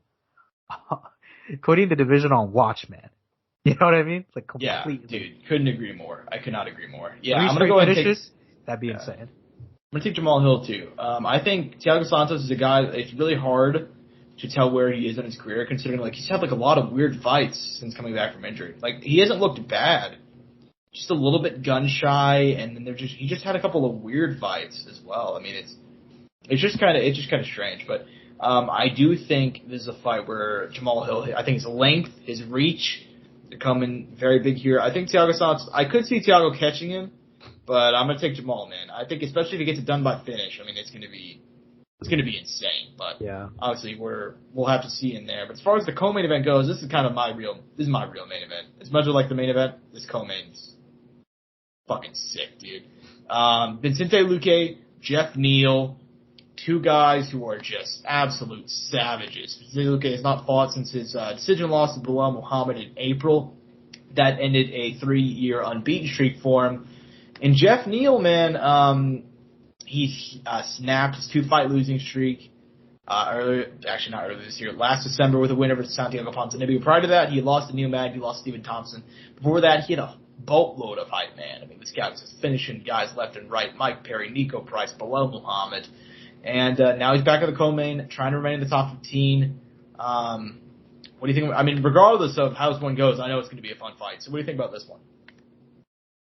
C: on watch, man. You know what I mean? Like completely.
B: Yeah, dude, couldn't agree more. I could not agree more. Yeah, I'm
C: gonna
B: go ahead and take.
C: That'd be insane.
B: I'm gonna take Jamal Hill too. I think Thiago Santos is a guy. It's really hard to tell where he is in his career, considering like he's had like a lot of weird fights since coming back from injury. Like he hasn't looked bad, just a little bit gun shy, and then he just had a couple of weird fights as well. I mean, it's just kind of strange, but. I do think this is a fight where Jamal Hill, I think his length, his reach, they're coming very big here. I think Thiago Santos, I could see Thiago catching him, but I'm going to take Jamal, man. I think especially if he gets it done by finish, I mean, it's going to be insane, but
C: yeah.
B: Obviously we'll have to see in there. But as far as the co-main event goes, this is my real main event. As much as like the main event, this co-main's fucking sick, dude. Vicente Luque, Jeff Neal, two guys who are just absolute savages. Vicente Luque has not fought since his decision loss to Bilal Muhammad in April. That ended a 3-year unbeaten streak for him. And Jeff Neal, man, he snapped his 2-fight losing streak not earlier this year, last December with a win over Santiago Ponzinibbio. Prior to that, he lost to Neil Magny, he lost to Stephen Thompson. Before that, he had a boatload of hype, man. I mean, this guy was just finishing guys left and right. Mike Perry, Nico Price, Bilal Muhammad. And now he's back at the co-main, trying to remain in the top 15. What do you think? I mean, regardless of how this one goes, I know it's going to be a fun fight. So what do you think about this one?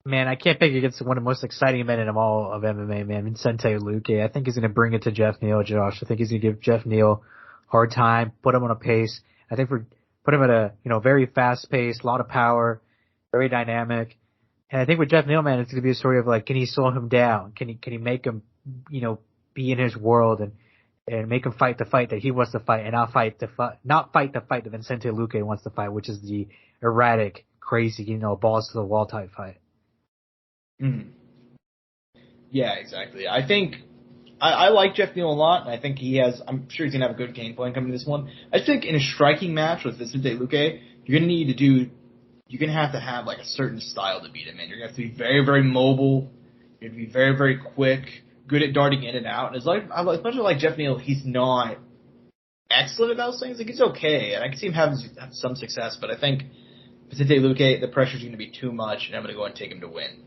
C: Man, I can't pick against one of the most exciting men in all of MMA, man. Vicente Luque. I think he's going to bring it to Jeff Neal, Josh. I think he's going to give Jeff Neal a hard time, put him on a pace. I think put him at a very fast pace, a lot of power, very dynamic. And I think with Jeff Neal, man, it's going to be a story of like, can he slow him down? Can he make him, be in his world and make him fight the fight that he wants to fight and not fight the fight that Vicente Luque wants to fight, which is the erratic, crazy, balls to the wall type fight.
B: Mm-hmm. Yeah, exactly. I think I like Jeff Neal a lot, and I think I'm sure he's gonna have a good game plan coming to this one. I think in a striking match with Vicente Luque, you're gonna have to have like a certain style to beat him, man. You're gonna have to be very, very mobile. You're gonna be very, very quick. Good at darting in and out. And as much as I like Jeff Neal, he's not excellent at those things. Like, he's okay, and I can see him have some success, but I think Vicente Luque, the pressure's going to be too much, and I'm going to go and take him to win.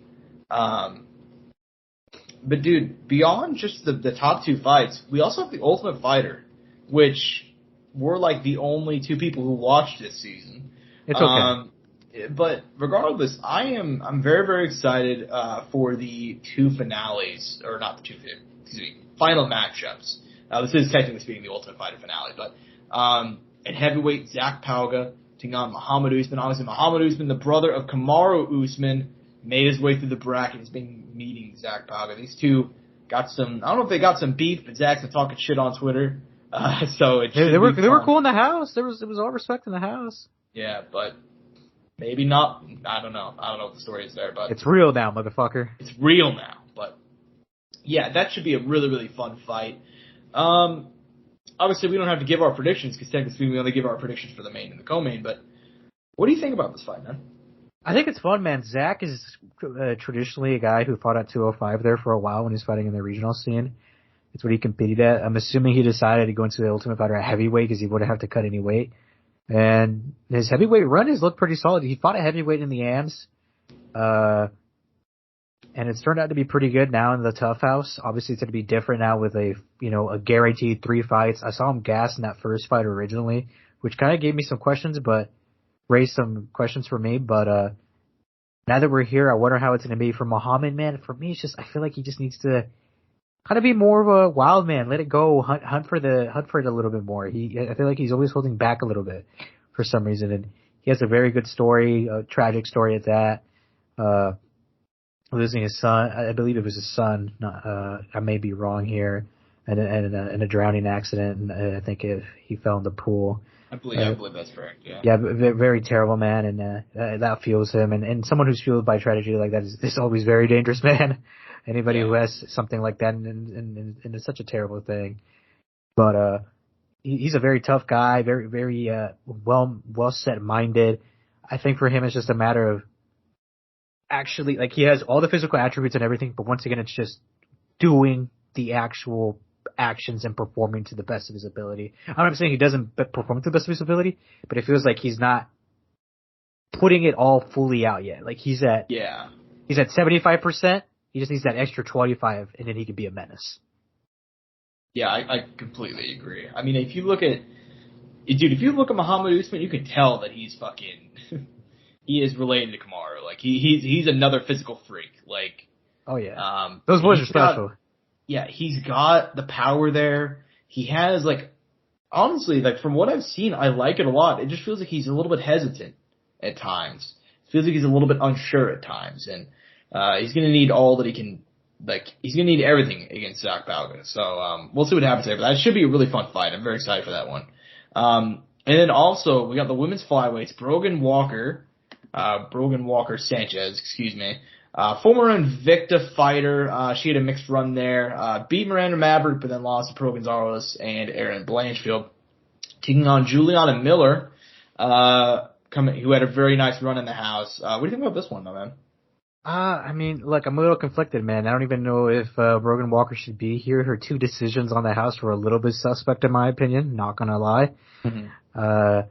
B: But dude, beyond just the top 2 fights, we also have the Ultimate Fighter, which we're like the only 2 people who watched this season.
C: It's okay.
B: But regardless, I'm very, very excited for the 2 finales, or not the 2, final matchups. This is technically speaking the Ultimate Fighter finale, but at heavyweight, Zach Pauga taking on Muhammad Usman. Obviously, Muhammad Usman, the brother of Kamaru Usman, made his way through the bracket. He's been meeting Zach Pauga. These two got some, I don't know if they got some beef, but Zach's been talking shit on Twitter. So they
C: were cool in the house. It was all respect in the house.
B: Yeah, but maybe not. I don't know what the story is there, but
C: it's real now, motherfucker.
B: It's real now. But yeah, that should be a really, really fun fight. Obviously we don't have to give our predictions because technically we only give our predictions for the main and the co-main, but what do you think about this fight, man?
C: I think it's fun, man. Zach is traditionally a guy who fought at 205 there for a while when he was fighting in the regional scene. It's what he competed at. I'm assuming he decided to go into the Ultimate Fighter at heavyweight because he wouldn't have to cut any weight. And his heavyweight run has looked pretty solid. He fought at heavyweight in the AMS. And it's turned out to be pretty good now in the TUF House. Obviously it's going to be different now with a guaranteed 3 fights. I saw him gas in that first fight originally, which kind of gave me some questions, but raised some questions for me. But, now that we're here, I wonder how it's going to be for Muhammad, man. For me, it's just, I feel like he just needs to kind of be more of a wild man. Let it go. Hunt for it a little bit more. I feel like he's always holding back a little bit for some reason. And he has a very good story, a tragic story at that. Losing his son, I believe it was his son. I may be wrong here. In a drowning accident, and I think he fell in the pool.
B: I believe that's correct. Yeah.
C: Yeah, very terrible man, and that fuels him. And someone who's fueled by tragedy like that is always very dangerous, man. Anybody who has something like that, and it's such a terrible thing. But he's a very tough guy, very well set minded. I think for him it's just a matter of actually, like, he has all the physical attributes and everything, but once again it's just doing the actual actions and performing to the best of his ability. I'm not saying he doesn't perform to the best of his ability, but it feels like he's not putting it all fully out yet. Like he's at 75%. He just needs that extra 25, and then he can be a menace.
B: Yeah, I completely agree. I mean, if you look at Muhammad Usman, you can tell that he's fucking he is related to Kamaru. Like he's another physical freak. Like,
C: oh yeah, those boys are special.
B: He's got the power there. He has, like, honestly, like, from what I've seen, I like it a lot. It just feels like he's a little bit hesitant at times. It feels like he's a little bit unsure at times, and he's gonna need all that he can. Like, he's gonna need everything against Zach Balga. So we'll see what happens there. But that should be a really fun fight. I'm very excited for that one. And then also we got the women's flyweights, Brogan Walker Sanchez, excuse me. Former Invicta fighter, she had a mixed run there, beat Miranda Maverick, but then lost to Pro Gonzalez and Erin Blanchfield. Taking on Juliana Miller, who had a very nice run in the house. What do you think about this one, my man?
C: I mean, look, I'm a little conflicted, man. I don't even know if Brogan Walker should be here. Her 2 decisions on the house were a little bit suspect in my opinion, not gonna lie. Mm-hmm.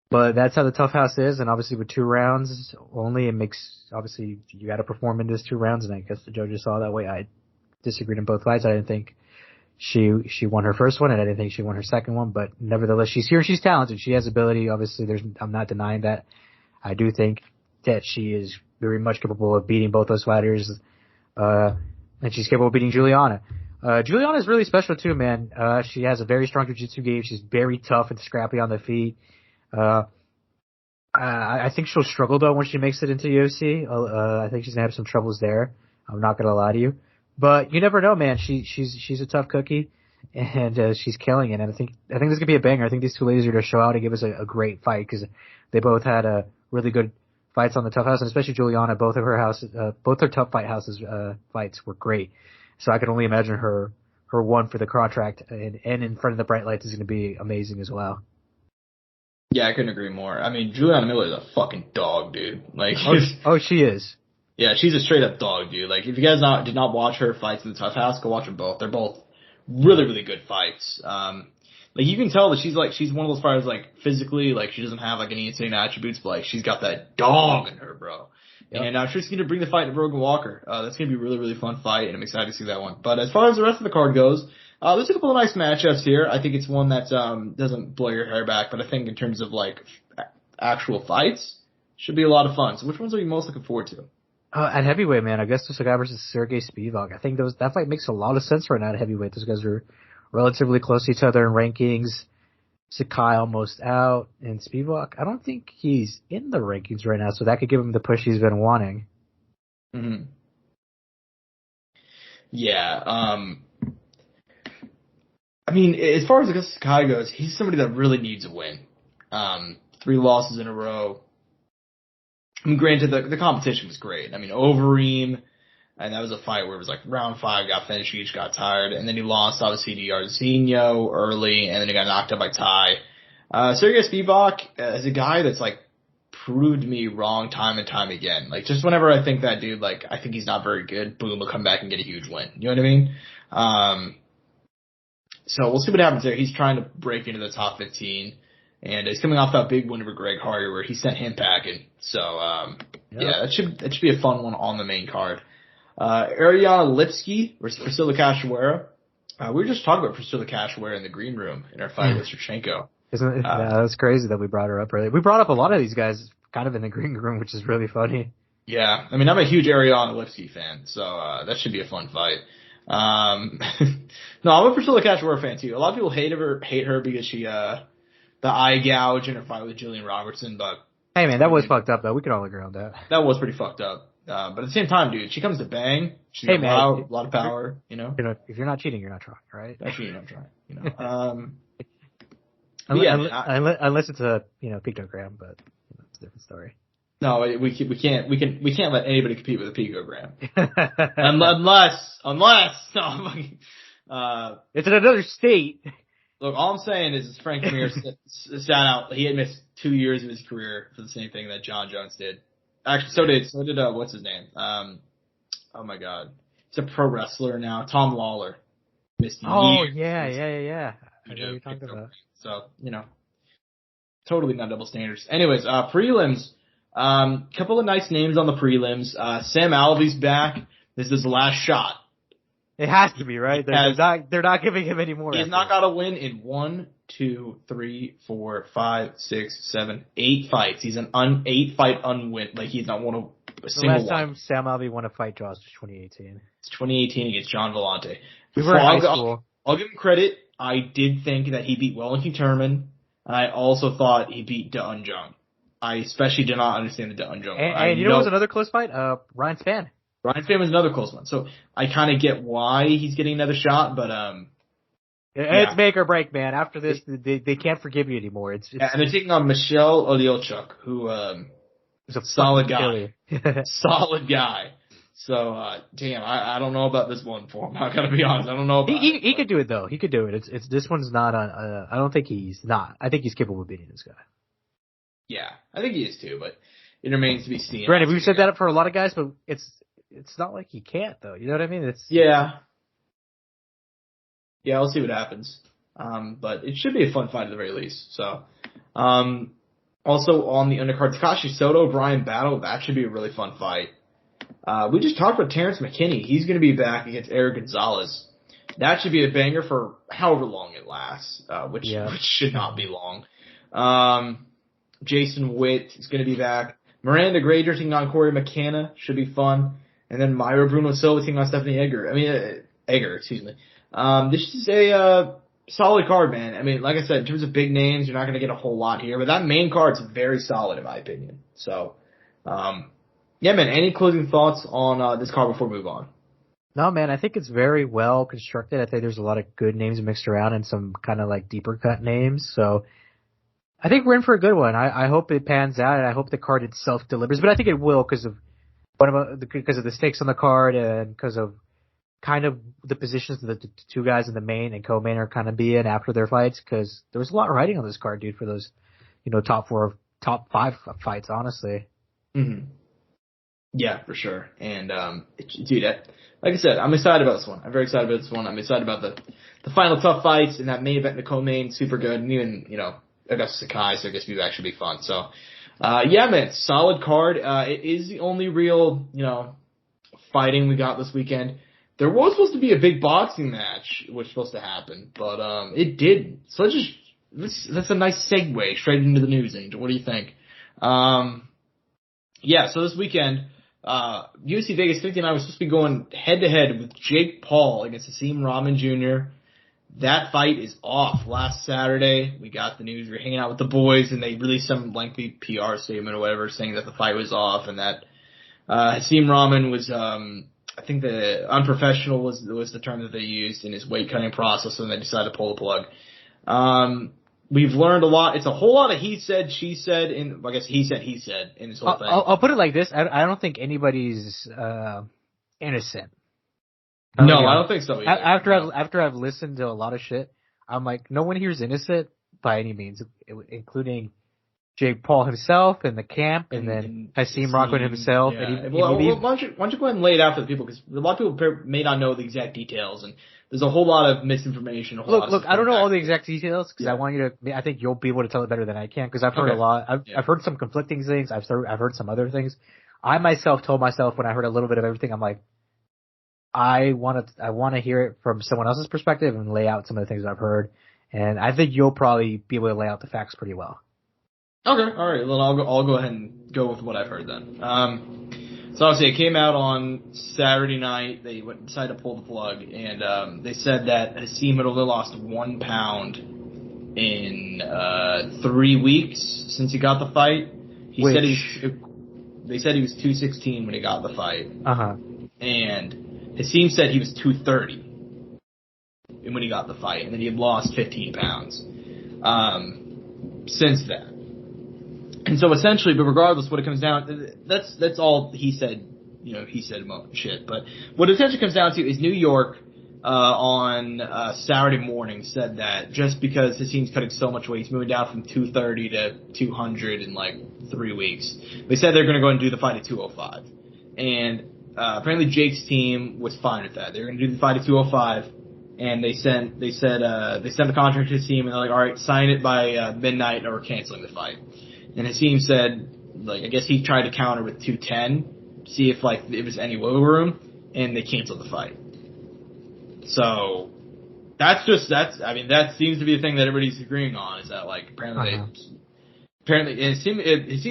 C: But that's how the TUF House is, and obviously with 2 rounds only, it makes, obviously, you gotta perform in those 2 rounds, and I guess the judges saw that way. I disagreed in both fights. I didn't think she won her first one, and I didn't think she won her second one, but nevertheless, she's here, she's talented, she has ability, obviously, I'm not denying that. I do think that she is very much capable of beating both those fighters, and she's capable of beating Juliana. Juliana is really special too, man. She has a very strong jiu-jitsu game, she's very tough and scrappy on the feet. I think she'll struggle though when she makes it into UFC. I think she's gonna have some troubles there. I'm not gonna lie to you, but you never know, man. She's a tough cookie, and she's killing it. And I think this is gonna be a banger. I think these 2 ladies are gonna show out and give us a great fight because they both had really good fights on the TUF House, and especially Juliana. Both her TUF Fight Houses fights were great. So I can only imagine her one for the contract and in front of the bright lights is gonna be amazing as well.
B: Yeah, I couldn't agree more. I mean, Juliana Miller is a fucking dog, dude. Like,
C: she is.
B: Yeah, she's a straight up dog, dude. Like, if you guys did not watch her fights in the TUF House, go watch them both. They're both really, really good fights. Like, you can tell that she's one of those fighters, like, physically, like, she doesn't have, like, any insane attributes, but, like, she's got that dog in her, bro. Yep. And I'm sure she's going to bring the fight to Brogan Walker. That's going to be a really, really fun fight, and I'm excited to see that one. But as far as the rest of the card goes, there's a couple of nice matchups here. I think it's one that doesn't blow your hair back, but I think in terms of, like, actual fights, should be a lot of fun. So which ones are you most looking forward to?
C: At heavyweight, man, Augustus Sakai versus Sergey Spivak. I think that fight makes a lot of sense right now at heavyweight. Those guys are relatively close to each other in rankings. Sakai almost out, and Spivak, I don't think he's in the rankings right now, so that could give him the push he's been wanting.
B: Mm-hmm. Yeah, I mean, as far as Augustus Sakai goes, he's somebody that really needs a win. 3 losses in a row. I mean, granted, the competition was great. I mean, Overeem, and that was a fight where it was like round 5 got finished, each got tired, and then he lost obviously to Jairzinho early, and then he got knocked out by Ty. Sergey Spivak is a guy that's like proved me wrong time and time again. Like, just whenever I think that dude, like, I think he's not very good, boom, he'll come back and get a huge win. You know what I mean? So we'll see what happens there. He's trying to break into the top 15. And he's coming off that big win over Greg Hardy where he sent him packing. So, yeah, that should be a fun one on the main card. Ariana Lipsky versus Priscilla Cachoeira. We were just talking about Priscilla Cachoeira in the green room in our fight with Shevchenko.
C: Isn't it? That's crazy that we brought her up earlier. We brought up a lot of these guys kind of in the green room, which is really funny.
B: Yeah, I mean, I'm a huge Ariana Lipsky fan, so that should be a fun fight. No, I'm a Priscilla Cachoeira fan too. A lot of people hate her because she the eye gouge in her fight with Jillian Robertson, but
C: hey man, that was fucked up though. We can all agree on that.
B: That was pretty fucked up. But at the same time, dude, she comes to bang. She's got a lot of power, you know.
C: If you're not cheating, you're not trying, right?
B: Not cheating, I'm trying, you know.
C: Unless it's a picogram, but it's a different story.
B: No, we can't let anybody compete with a picogram. unless
C: it's in another state.
B: Look, all I'm saying is Frank Mir sat out. He had missed 2 years of his career for the same thing that John Jones did. Actually, so did what's his name? Oh my God, he's a pro wrestler now. Tom Lawler missed years.
C: Oh yeah. I know you're talking about.
B: So totally not double standards. Anyways, prelims. Couple of nice names on the prelims. Sam Alvey's back. This is the last shot.
C: It has to be, right? They're not giving him any more.
B: He has not got a win in 1, 2, 3, 4, 5, 6, 7, 8 fights. He's an 8-fight unwin. Like, he's not won a single one.
C: The last time Sam Alvey won a fight, Josh, was 2018.
B: It's 2018 against John Vellante.
C: We were in high school.
B: I'll give him credit. I did think that he beat Wellington Turman, and I also thought he beat Da Un Jung. I especially did not understand the Da Un Jung.
C: And you know what was another close fight? Ryan Spann.
B: Ryan Spann was another close one. So I kind of get why he's getting another shot, but
C: it's make or break, man. After this, they can't forgive you anymore. And
B: they're taking on Michelle Olielchuk, who is a solid guy. Solid guy. So damn, I don't know about this one for him. I gotta be honest, I don't know about
C: he could do it though. He could do it. It's this one's not on. I don't think he's not. I think he's capable of beating this guy.
B: Yeah, I think he is too, but it remains to be seen.
C: Granted, we've said that for a lot of guys, but it's not like he can't though. You know what I mean?
B: Yeah, we'll see what happens. But it should be a fun fight at the very least. So, also on the undercard, Takashi Soto, Brian Battle, that should be a really fun fight. We just talked about Terrence McKinney. He's going to be back against Eric Gonzalez. That should be a banger for however long it lasts, which should not be long. Jason Witt is going to be back. Miranda Granger taking on Corey McKenna should be fun. And then Myra Bruno Silva taking on Stephanie Egger. Excuse me. This is a solid card, man. I mean, like I said, in terms of big names, you're not going to get a whole lot here. But that main card's very solid in my opinion. So, yeah, man, any closing thoughts on this card before we move on?
C: No, man, I think it's very well constructed. I think there's a lot of good names mixed around and some kind of like deeper cut names. So I think we're in for a good one. I hope it pans out, and I hope the card itself delivers. But I think it will because of the stakes on the card and because of kind of the positions that the two guys in the main and co-main are kind of be in after their fights. Because there was a lot riding on this card, dude, for those top 5 fights, honestly.
B: Mm-hmm. Yeah, for sure. And dude, like I said, I'm excited about this one. I'm very excited about this one. I'm excited about the final tough fights and that main event in the co-main, super good. And even Augusta Sakai, so I guess maybe that should be fun. So, yeah, man, solid card. It is the only real, fighting we got this weekend. There was supposed to be a big boxing match, which was supposed to happen, but it didn't. So that's a nice segue straight into the news, Angel. What do you think? Yeah, so this weekend, UFC Vegas 59 was supposed to be going head-to-head with Jake Paul against Hasim Rahman Jr., That fight is off. Last Saturday, we got the news. We were hanging out with the boys, and they released some lengthy PR statement or whatever saying that the fight was off and that Hasim Rahman was, I think the unprofessional was the term that they used in his weight cutting process, and they decided to pull the plug. We've learned a lot. It's a whole lot of he said, she said, I guess he said in this whole thing.
C: I'll put it like this. I don't think anybody's innocent.
B: No, I don't think so either.
C: After I've listened to a lot of shit, I'm like, no one here is innocent by any means, including Jake Paul himself and the camp, and then Hasim Rahman himself.
B: Yeah. And why don't you go ahead and lay it out for the people, because a lot of people may not know the exact details, and there's a whole lot of misinformation.
C: Look, I don't know all the exact details because I want you to. I think you'll be able to tell it better than I can because I've heard a lot. I've heard some conflicting things. I've heard some other things. I myself told myself when I heard a little bit of everything, I'm like, I want to hear it from someone else's perspective and lay out some of the things I've heard, and I think you'll probably be able to lay out the facts pretty well.
B: Okay, all right. Well, I'll go ahead and go with what I've heard then. So obviously it came out on Saturday night. They decided to pull the plug, and they said that Hasim had only lost 1 pound in 3 weeks since he got the fight. They said he was 216 when he got the fight. And Hasim said he was 230 when he got the fight, and then he had lost 15 pounds. since then. And so essentially, but regardless, what it comes down to, that's all he said, he said shit. But what it essentially comes down to is New York, on Saturday morning said that just because his team's cutting so much weight, he's moving down from 230 to 200 in like 3 weeks. They said they're going to go and do the fight at 205. And apparently Jake's team was fine with that. They were going to do the fight at 205. And they sent the contract to his team, and they're like, all right, sign it by midnight or we're canceling the fight. And Hasim said, like, I guess he tried to counter with 210, see if like it was any wiggle room, and they canceled the fight. So that seems to be the thing that everybody's agreeing on, is that like apparently Hasim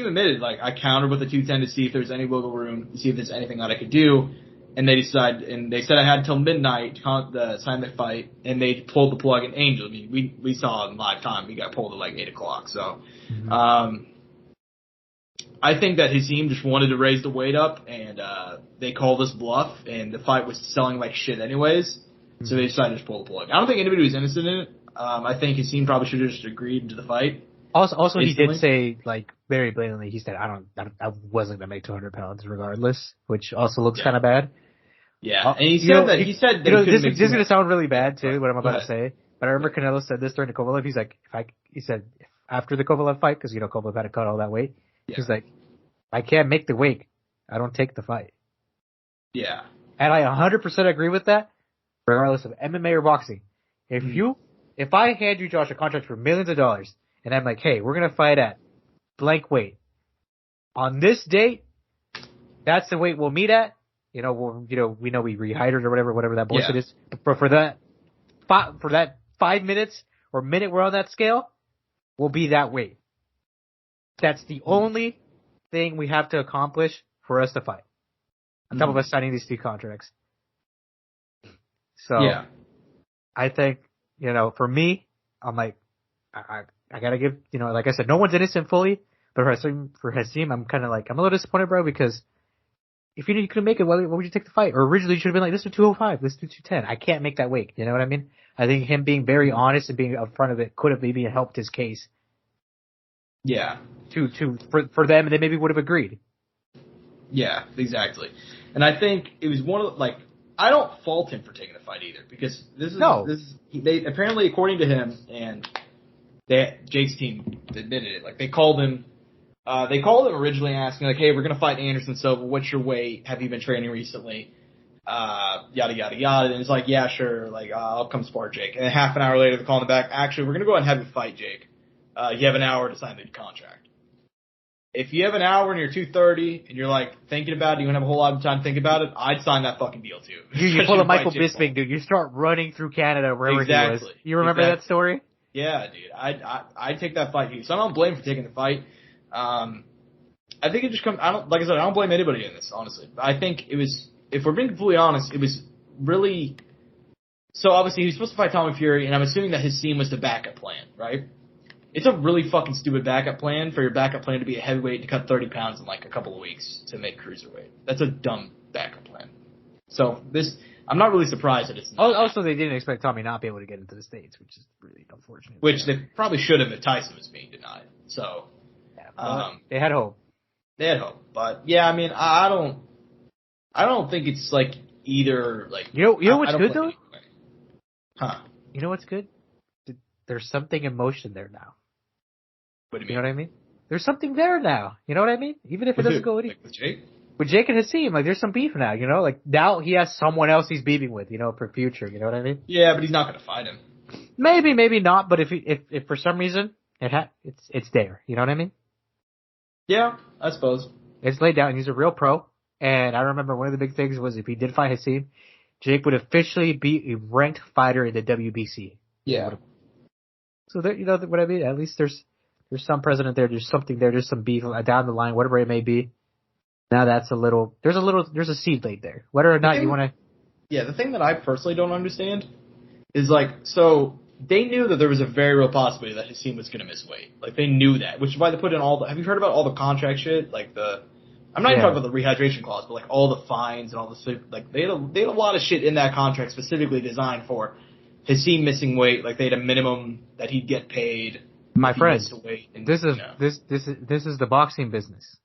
B: admitted, like, I countered with the 210 to see if there's any wiggle room, to see if there's anything that I could do. And they said I had until midnight to sign the fight, and they pulled the plug in Angel. I mean, we saw it in live time. We got pulled at like 8 o'clock. So, I think that Hasim just wanted to raise the weight up, and they called us bluff, and the fight was selling like shit anyways. So they decided to just pull the plug. I don't think anybody was innocent in it. I think Hasim probably should have just agreed to the fight.
C: Also, he did say, like, very blatantly, he said, I wasn't gonna make 200 pounds regardless, which also looks kind of bad.
B: Yeah, and he said that
C: this is gonna sound really bad too, what I'm about to say. But I remember Canelo said this during the Kovalev. He's like, he said after the Kovalev fight, because Kovalev had to cut all that weight. Yeah. He's like, I can't make the weight. I don't take the fight.
B: Yeah,
C: and I 100% agree with that, regardless of MMA or boxing. If I hand you, Josh, a contract for millions of dollars, and I'm like, hey, we're gonna fight at blank weight on this date, that's the weight we'll meet at. We know we rehydrated or whatever that bullshit is. But for that 5 minutes or minute we're on that scale, we'll be that weight. That's the only thing we have to accomplish for us to fight. On top of us signing these 2 contracts. So, I think, for me, I'm like, I gotta give, like I said, no one's innocent fully, but for Hasim, I'm kind of like, I'm a little disappointed, bro, because if you couldn't make it, what would you take the fight? Or originally you should have been like, let's do 205, let's do 210. I can't make that weight. You know what I mean? I think him being very honest and being upfront of it could have maybe helped his case.
B: Yeah.
C: For them, and they maybe would have agreed.
B: Yeah, exactly. And I think it was one of I don't fault him for taking the fight either, because they apparently, according to him, and Jake's team admitted it, like they called him originally asking, like, hey, we're gonna fight Anderson Silva, what's your weight? Have you been training recently? Yada yada yada. And it's like, yeah, sure, like I'll come spar Jake. And then half an hour later they're calling him back, actually we're gonna go ahead and have you fight Jake. You have an hour to sign the contract. If you have an hour and you're 230 and you're like thinking about it, you don't have a whole lot of time to think about it, I'd sign that fucking deal too.
C: You pull a Michael Bisping, dude. You start running through Canada wherever he was. You remember that story? Yeah,
B: dude. I'd take that fight too. So I don't blame him for taking the fight. I think it just comes. I don't blame anybody in this, honestly. I think it was, if we're being completely honest, it was really. So obviously he was supposed to fight Tommy Fury, and I'm assuming that his team was the backup plan, right? It's a really fucking stupid backup plan for your backup plan to be a heavyweight to cut 30 pounds in like a couple of weeks to make cruiserweight. That's a dumb backup plan. So I'm not really surprised that it's not.
C: Also, they didn't expect Tommy not be able to get into the States, which is really unfortunate.
B: Which they probably should have if Tyson was being denied. So.
C: Yeah, they had hope.
B: But yeah, I mean, I don't think it's like either like.
C: You know what's good though?
B: Huh?
C: You know what's good? There's something in motion there now.
B: What do you mean?
C: You know what I mean? There's something there now. You know what I mean? Even if it doesn't go
B: like with Jake.
C: With Jake and Hasim, like there's some beef now. Like now he has someone else he's beefing with. For future. You know what I mean?
B: Yeah, but he's not gonna fight him.
C: Maybe not. But if for some reason it's there. You know what I mean?
B: Yeah, I suppose.
C: It's laid down. He's a real pro. And I remember one of the big things was if he did fight Hasim, Jake would officially be a ranked fighter in the WBC.
B: Yeah.
C: So there, what I mean? At least there's some precedent there. There's something there. There's some beef down the line, whatever it may be. Now there's a seed laid there. Whether or not you want to.
B: Yeah, the thing that I personally don't understand is so they knew that there was a very real possibility that Hasim was going to miss weight. Like they knew that, which is why they put in have you heard about all the contract shit? Like I'm not even talking about the rehydration clause, but like all the fines and all the, like they had a lot of shit in that contract specifically designed for Hasim missing weight, like they had a minimum that he'd get paid.
C: My friend,
B: and,
C: this is the boxing business.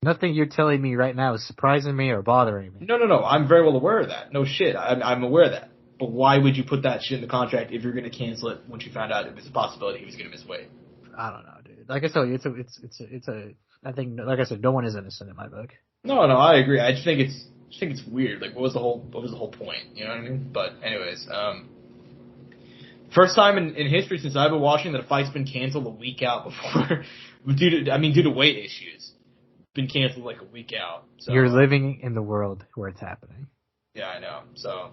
C: Nothing you're telling me right now is surprising me or bothering me.
B: No. I'm very well aware of that. No shit. I'm aware of that. But why would you put that shit in the contract if you're going to cancel it once you found out it was a possibility he was going to miss weight?
C: I don't know, dude. Like I told you, it's a. I think, like I said, no one is innocent in my book.
B: No, I agree. I just think it's weird. Like, what was the whole point? You know what I mean? But anyways, first time in history since I've been watching that a fight's been canceled a week out before, due to weight issues, been canceled like a week out. So,
C: you're living in the world where it's happening.
B: Yeah, I know. So,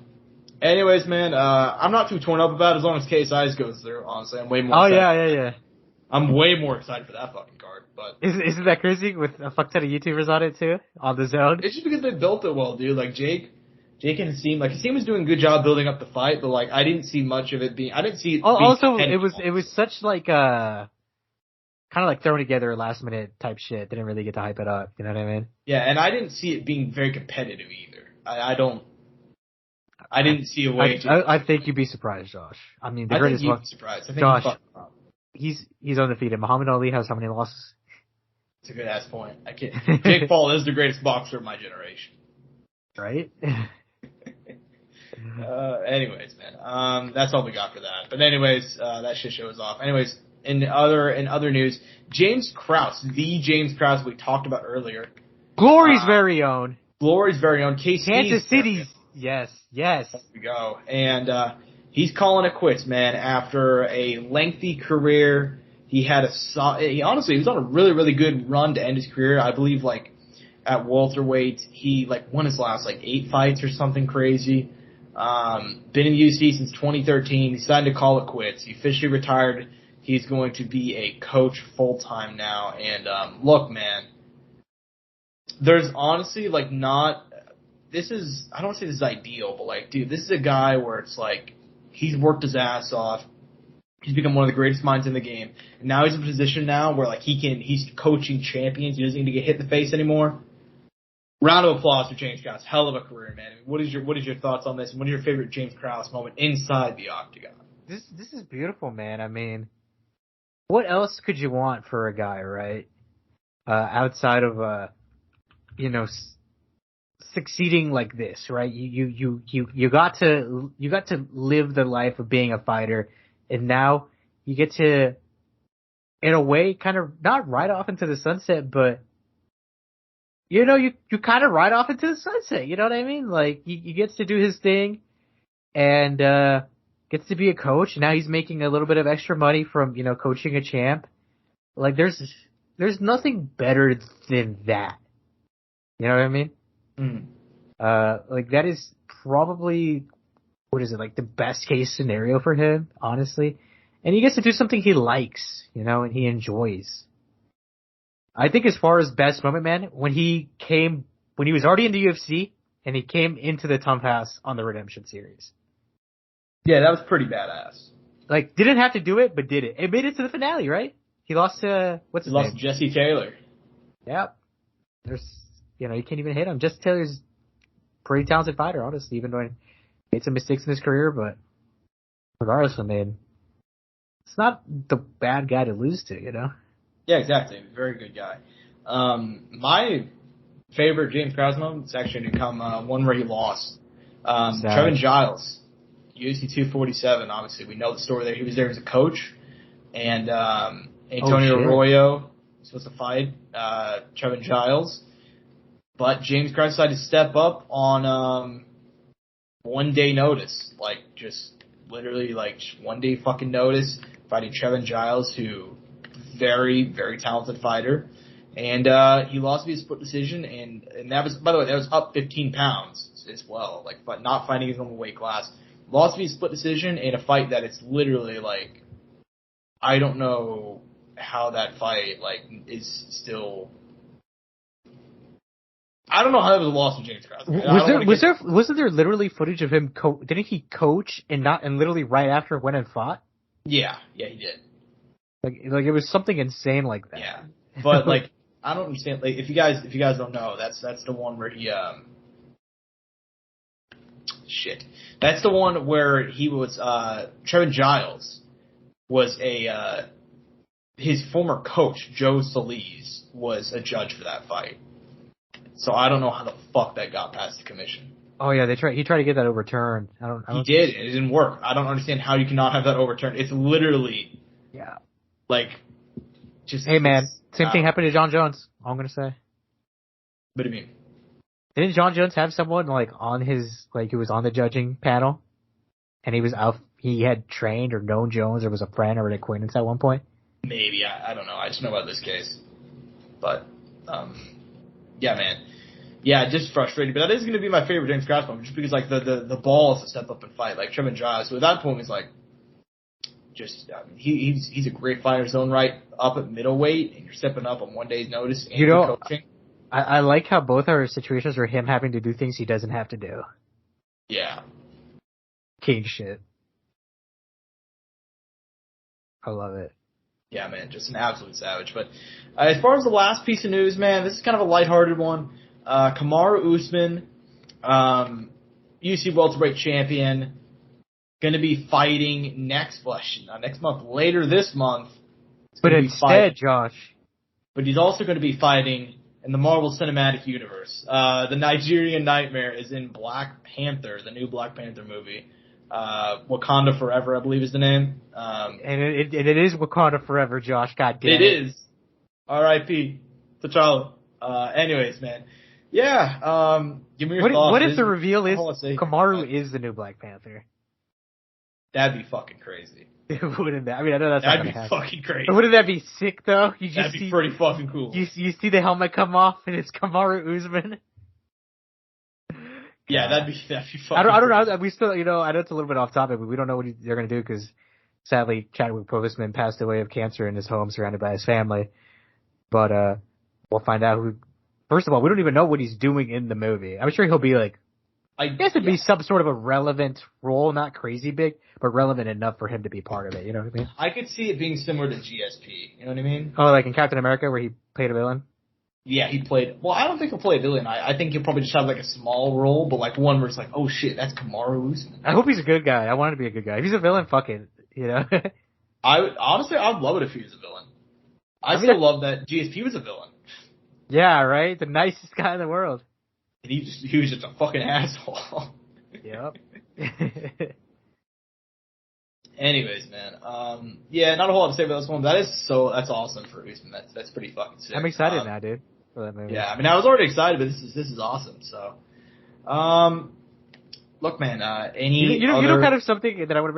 B: anyways, man, I'm not too torn up about it as long as KSI goes through. Honestly, I'm way more.
C: Oh
B: excited.
C: yeah.
B: I'm way more excited for that fucking card. But
C: isn't that crazy with a fuck ton of YouTubers on it too on the zone?
B: It's just because they built it well, dude. Like Jake and Hasim, Hasim was doing a good job building up the fight, but like I didn't see much of it being. I didn't see it.
C: Also, it was such like kind of like throwing together a last minute type shit. Didn't really get to hype it up. You know what I mean?
B: Yeah, and I didn't see it being very competitive either. I didn't see a way.
C: I think you'd be surprised, Josh. I mean, the greatest one.
B: Surprised. I think
C: Josh, he's undefeated. Muhammad Ali has how many losses?
B: It's a good ass point. I can't. Jake Paul is the greatest boxer of my generation.
C: Right?
B: Anyways, man. That's all we got for that. But anyways, that shit show is off. Anyways, in other news, James Krause, the James Krause we talked about earlier.
C: Glory's very own.
B: Kansas
C: City's. Yes.
B: There we go. And he's calling it quits, man. After a lengthy career, he was on a really, really good run to end his career. I believe, like, at welterweight, he, like, won his last, like, 8 fights or something crazy. Been in the UFC since 2013. He decided to call it quits. He officially retired. He's going to be a coach full-time now. And, look, man, there's honestly, like, I don't want to say this is ideal, but, like, dude, this is a guy where it's, like, he's worked his ass off. He's become one of the greatest minds in the game. And now he's in a position now where, like, he's coaching champions. He doesn't need to get hit in the face anymore. Round of applause for James Krause. Hell of a career, man. What is your thoughts on this? And what is your favorite James Krause moment inside the octagon?
C: This is beautiful, man. I mean, what else could you want for a guy, right? Outside of, succeeding like this, right? You got to live the life of being a fighter, and now you get to, in a way, kind of not ride off into the sunset, but you kind of ride off into the sunset. You know what I mean? Like he gets to do his thing, and gets to be a coach. Now he's making a little bit of extra money from coaching a champ. Like there's nothing better than that. You know what I mean? Like that is probably, like the best case scenario for him, honestly. And he gets to do something he likes, and he enjoys. I think as far as best moment, man, when he was already in the UFC and he came into the TUF House on the Redemption series.
B: Yeah, that was pretty badass.
C: Like, didn't have to do it, but did it. It made it to the finale, right? He lost to, what's his name?
B: Lost to Jesse Taylor.
C: Yep. You can't even hit him. Jesse Taylor's a pretty talented fighter, honestly, even though he made some mistakes in his career, but regardless, it's not the bad guy to lose to,
B: Yeah, exactly. Very good guy. My favorite James Krause moment is actually going to come one where he lost. Trevin Giles, UFC 247, obviously. We know the story there. He was there as a coach, and Antonio Arroyo was supposed to fight Trevin Giles. But James Krause decided to step up on 1 day notice. Like, just literally, like, 1 day fucking notice, fighting Trevin Giles, who very, very talented fighter. And he lost via split decision, and that was, by the way, that was up 15 pounds as well. Like, but not fighting his normal weight class. Lost via split decision in a fight that it's literally, like, I don't know how that fight, like, is still... I don't know how that was a loss to James Krause.
C: Wasn't there literally footage of him? Didn't he coach and literally right after went and fought?
B: Yeah, he did.
C: Like it was something insane like that.
B: Yeah, but like I don't understand. Like if you guys don't know, that's the one where he shit. That's the one where he was, Trevin Giles was his former coach, Joe Solis, was a judge for that fight. So I don't know how the fuck that got past the commission.
C: Oh yeah, he tried to get that overturned.
B: He did, and it didn't work. I don't understand how you cannot have that overturned. It's literally, like, just.
C: Hey man, same thing happened to John Jones. All I'm gonna say.
B: What do you mean?
C: Didn't John Jones have someone like on his who was on the judging panel, and he was out? He had trained or known Jones or was a friend or an acquaintance at one point.
B: Maybe I don't know. I just know about this case, but yeah, man. Yeah, just frustrating. But that is going to be my favorite James Krause moment, just because, like, the balls to step up and fight. Like, Trevin Giles, so at that point, he's like, just, he's a great fighter in his own right, up at middleweight, and you're stepping up on one day's notice, and you're coaching.
C: I like how both our situations are him having to do things he doesn't have to do.
B: Yeah.
C: King shit. I love it.
B: Yeah, man, just an absolute savage. But as far as the last piece of news, man, this is kind of a lighthearted one. Kamaru Usman, UFC welterweight champion, going to be fighting next month, later this month.
C: But instead, Josh.
B: But he's also going to be fighting in the Marvel Cinematic Universe. The Nigerian Nightmare is in Black Panther, the new Black Panther movie. Wakanda Forever, I believe is the name.
C: And it is Wakanda Forever, Josh. God damn it.
B: It is. R.I.P. T'Challa. Anyways, man. Yeah, give me your thoughts.
C: What if the reveal is Kamaru is the new Black Panther?
B: That'd be fucking crazy.
C: Wouldn't that? I mean, I know that's not gonna happen.
B: That'd be fucking crazy.
C: But wouldn't that be sick, though?
B: That'd be pretty fucking cool.
C: You see the helmet come off, and it's Kamaru Usman?
B: Yeah, that'd be fucking
C: I don't know. We still, I know it's a little bit off topic, but we don't know what they're going to do because, sadly, Chadwick Boseman passed away of cancer in his home surrounded by his family. But we'll find out who. First of all, we don't even know what he's doing in the movie. I'm sure he'll be like, I guess it'd be some sort of a relevant role, not crazy big, but relevant enough for him to be part of it. You know what I mean?
B: I could see it being similar to GSP. You know what I mean?
C: Oh, like in Captain America where he played a villain?
B: Yeah, he played. Well, I don't think he'll play a villain. I think he'll probably just have like a small role, but like one where it's like, oh shit, that's Kamaru Usman.
C: I hope he's a good guy. I want him to be a good guy. If he's a villain, fuck it.
B: I'd love it if he was a villain. I still love that GSP was a villain.
C: Yeah, right? The nicest guy in the world.
B: And he was just a fucking asshole.
C: Yep.
B: Anyways, man. Yeah, not a whole lot to say about this one. That's awesome for Usman. That's pretty fucking sick.
C: I'm excited now, dude, for that movie.
B: Yeah, I mean, I was already excited, but this is awesome. So, look, man.
C: You know, kind of something that I would.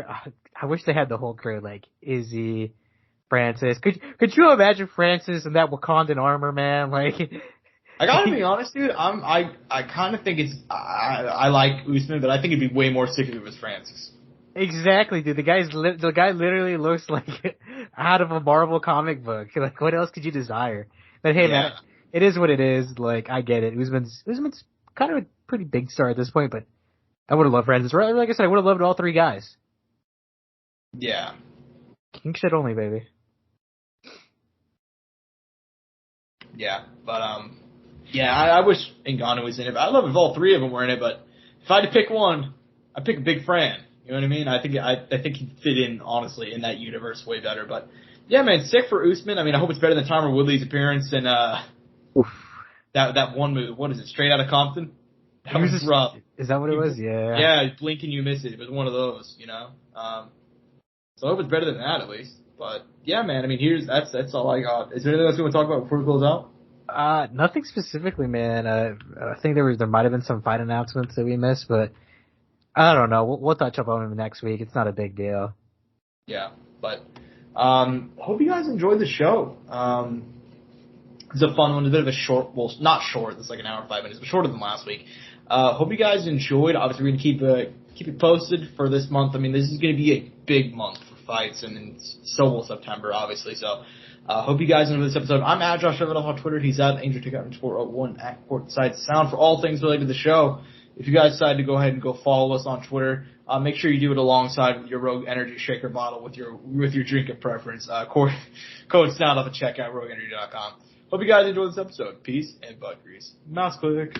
C: I wish they had the whole crew, like Izzy, Francis. Could you imagine Francis in that Wakandan armor, man? Like,
B: I gotta be honest, dude. I kind of think I like Usman, but I think it'd be way more sick if it was Francis.
C: Exactly, dude. The guy literally looks like out of a Marvel comic book. Like, what else could you desire? But hey, man, it is what it is. Like, I get it. Usman's kind of a pretty big star at this point, but I would have loved Francis. Like I said, I would have loved all three guys.
B: Yeah.
C: King shit only, baby.
B: Yeah, but I wish Ngannou was in it. I'd love if all three of them were in it, but if I had to pick one, I'd pick a Big Fran. You know what I mean? I think he'd fit in, honestly, in that universe way better. But yeah, man, sick for Usman. I mean, I hope it's better than Tyron Woodley's appearance and that one move. What is it? Straight Outta Compton. That was rough.
C: Is that what it was? Yeah.
B: Yeah, blink and you miss it. It was one of those, So I hope it's better than that at least. But yeah, man. I mean, that's all I got. Is there anything else you want to talk about before we close out?
C: Nothing specifically, man. I think there might have been some fight announcements that we missed, but I don't know. We'll touch up on them next week. It's not a big deal.
B: Yeah, but hope you guys enjoyed the show. It's a fun one. It's a bit of a short. Well, not short. It's like an hour and 5 minutes, but shorter than last week. Hope you guys enjoyed. Obviously, we're gonna keep it posted for this month. I mean, this is gonna be a big month for fights, and so will September, obviously. So. Hope you guys enjoyed this episode. I'm at Josh Evanoff on Twitter. He's at AngelTakeout401 at Courtside Sound for all things related to the show. If you guys decide to go ahead and go follow us on Twitter, make sure you do it alongside your Rogue Energy Shaker bottle with your drink of preference. Code Soundoff at checkout, RogueEnergy.com. Hope you guys enjoyed this episode. Peace and butt grease. Mouse click.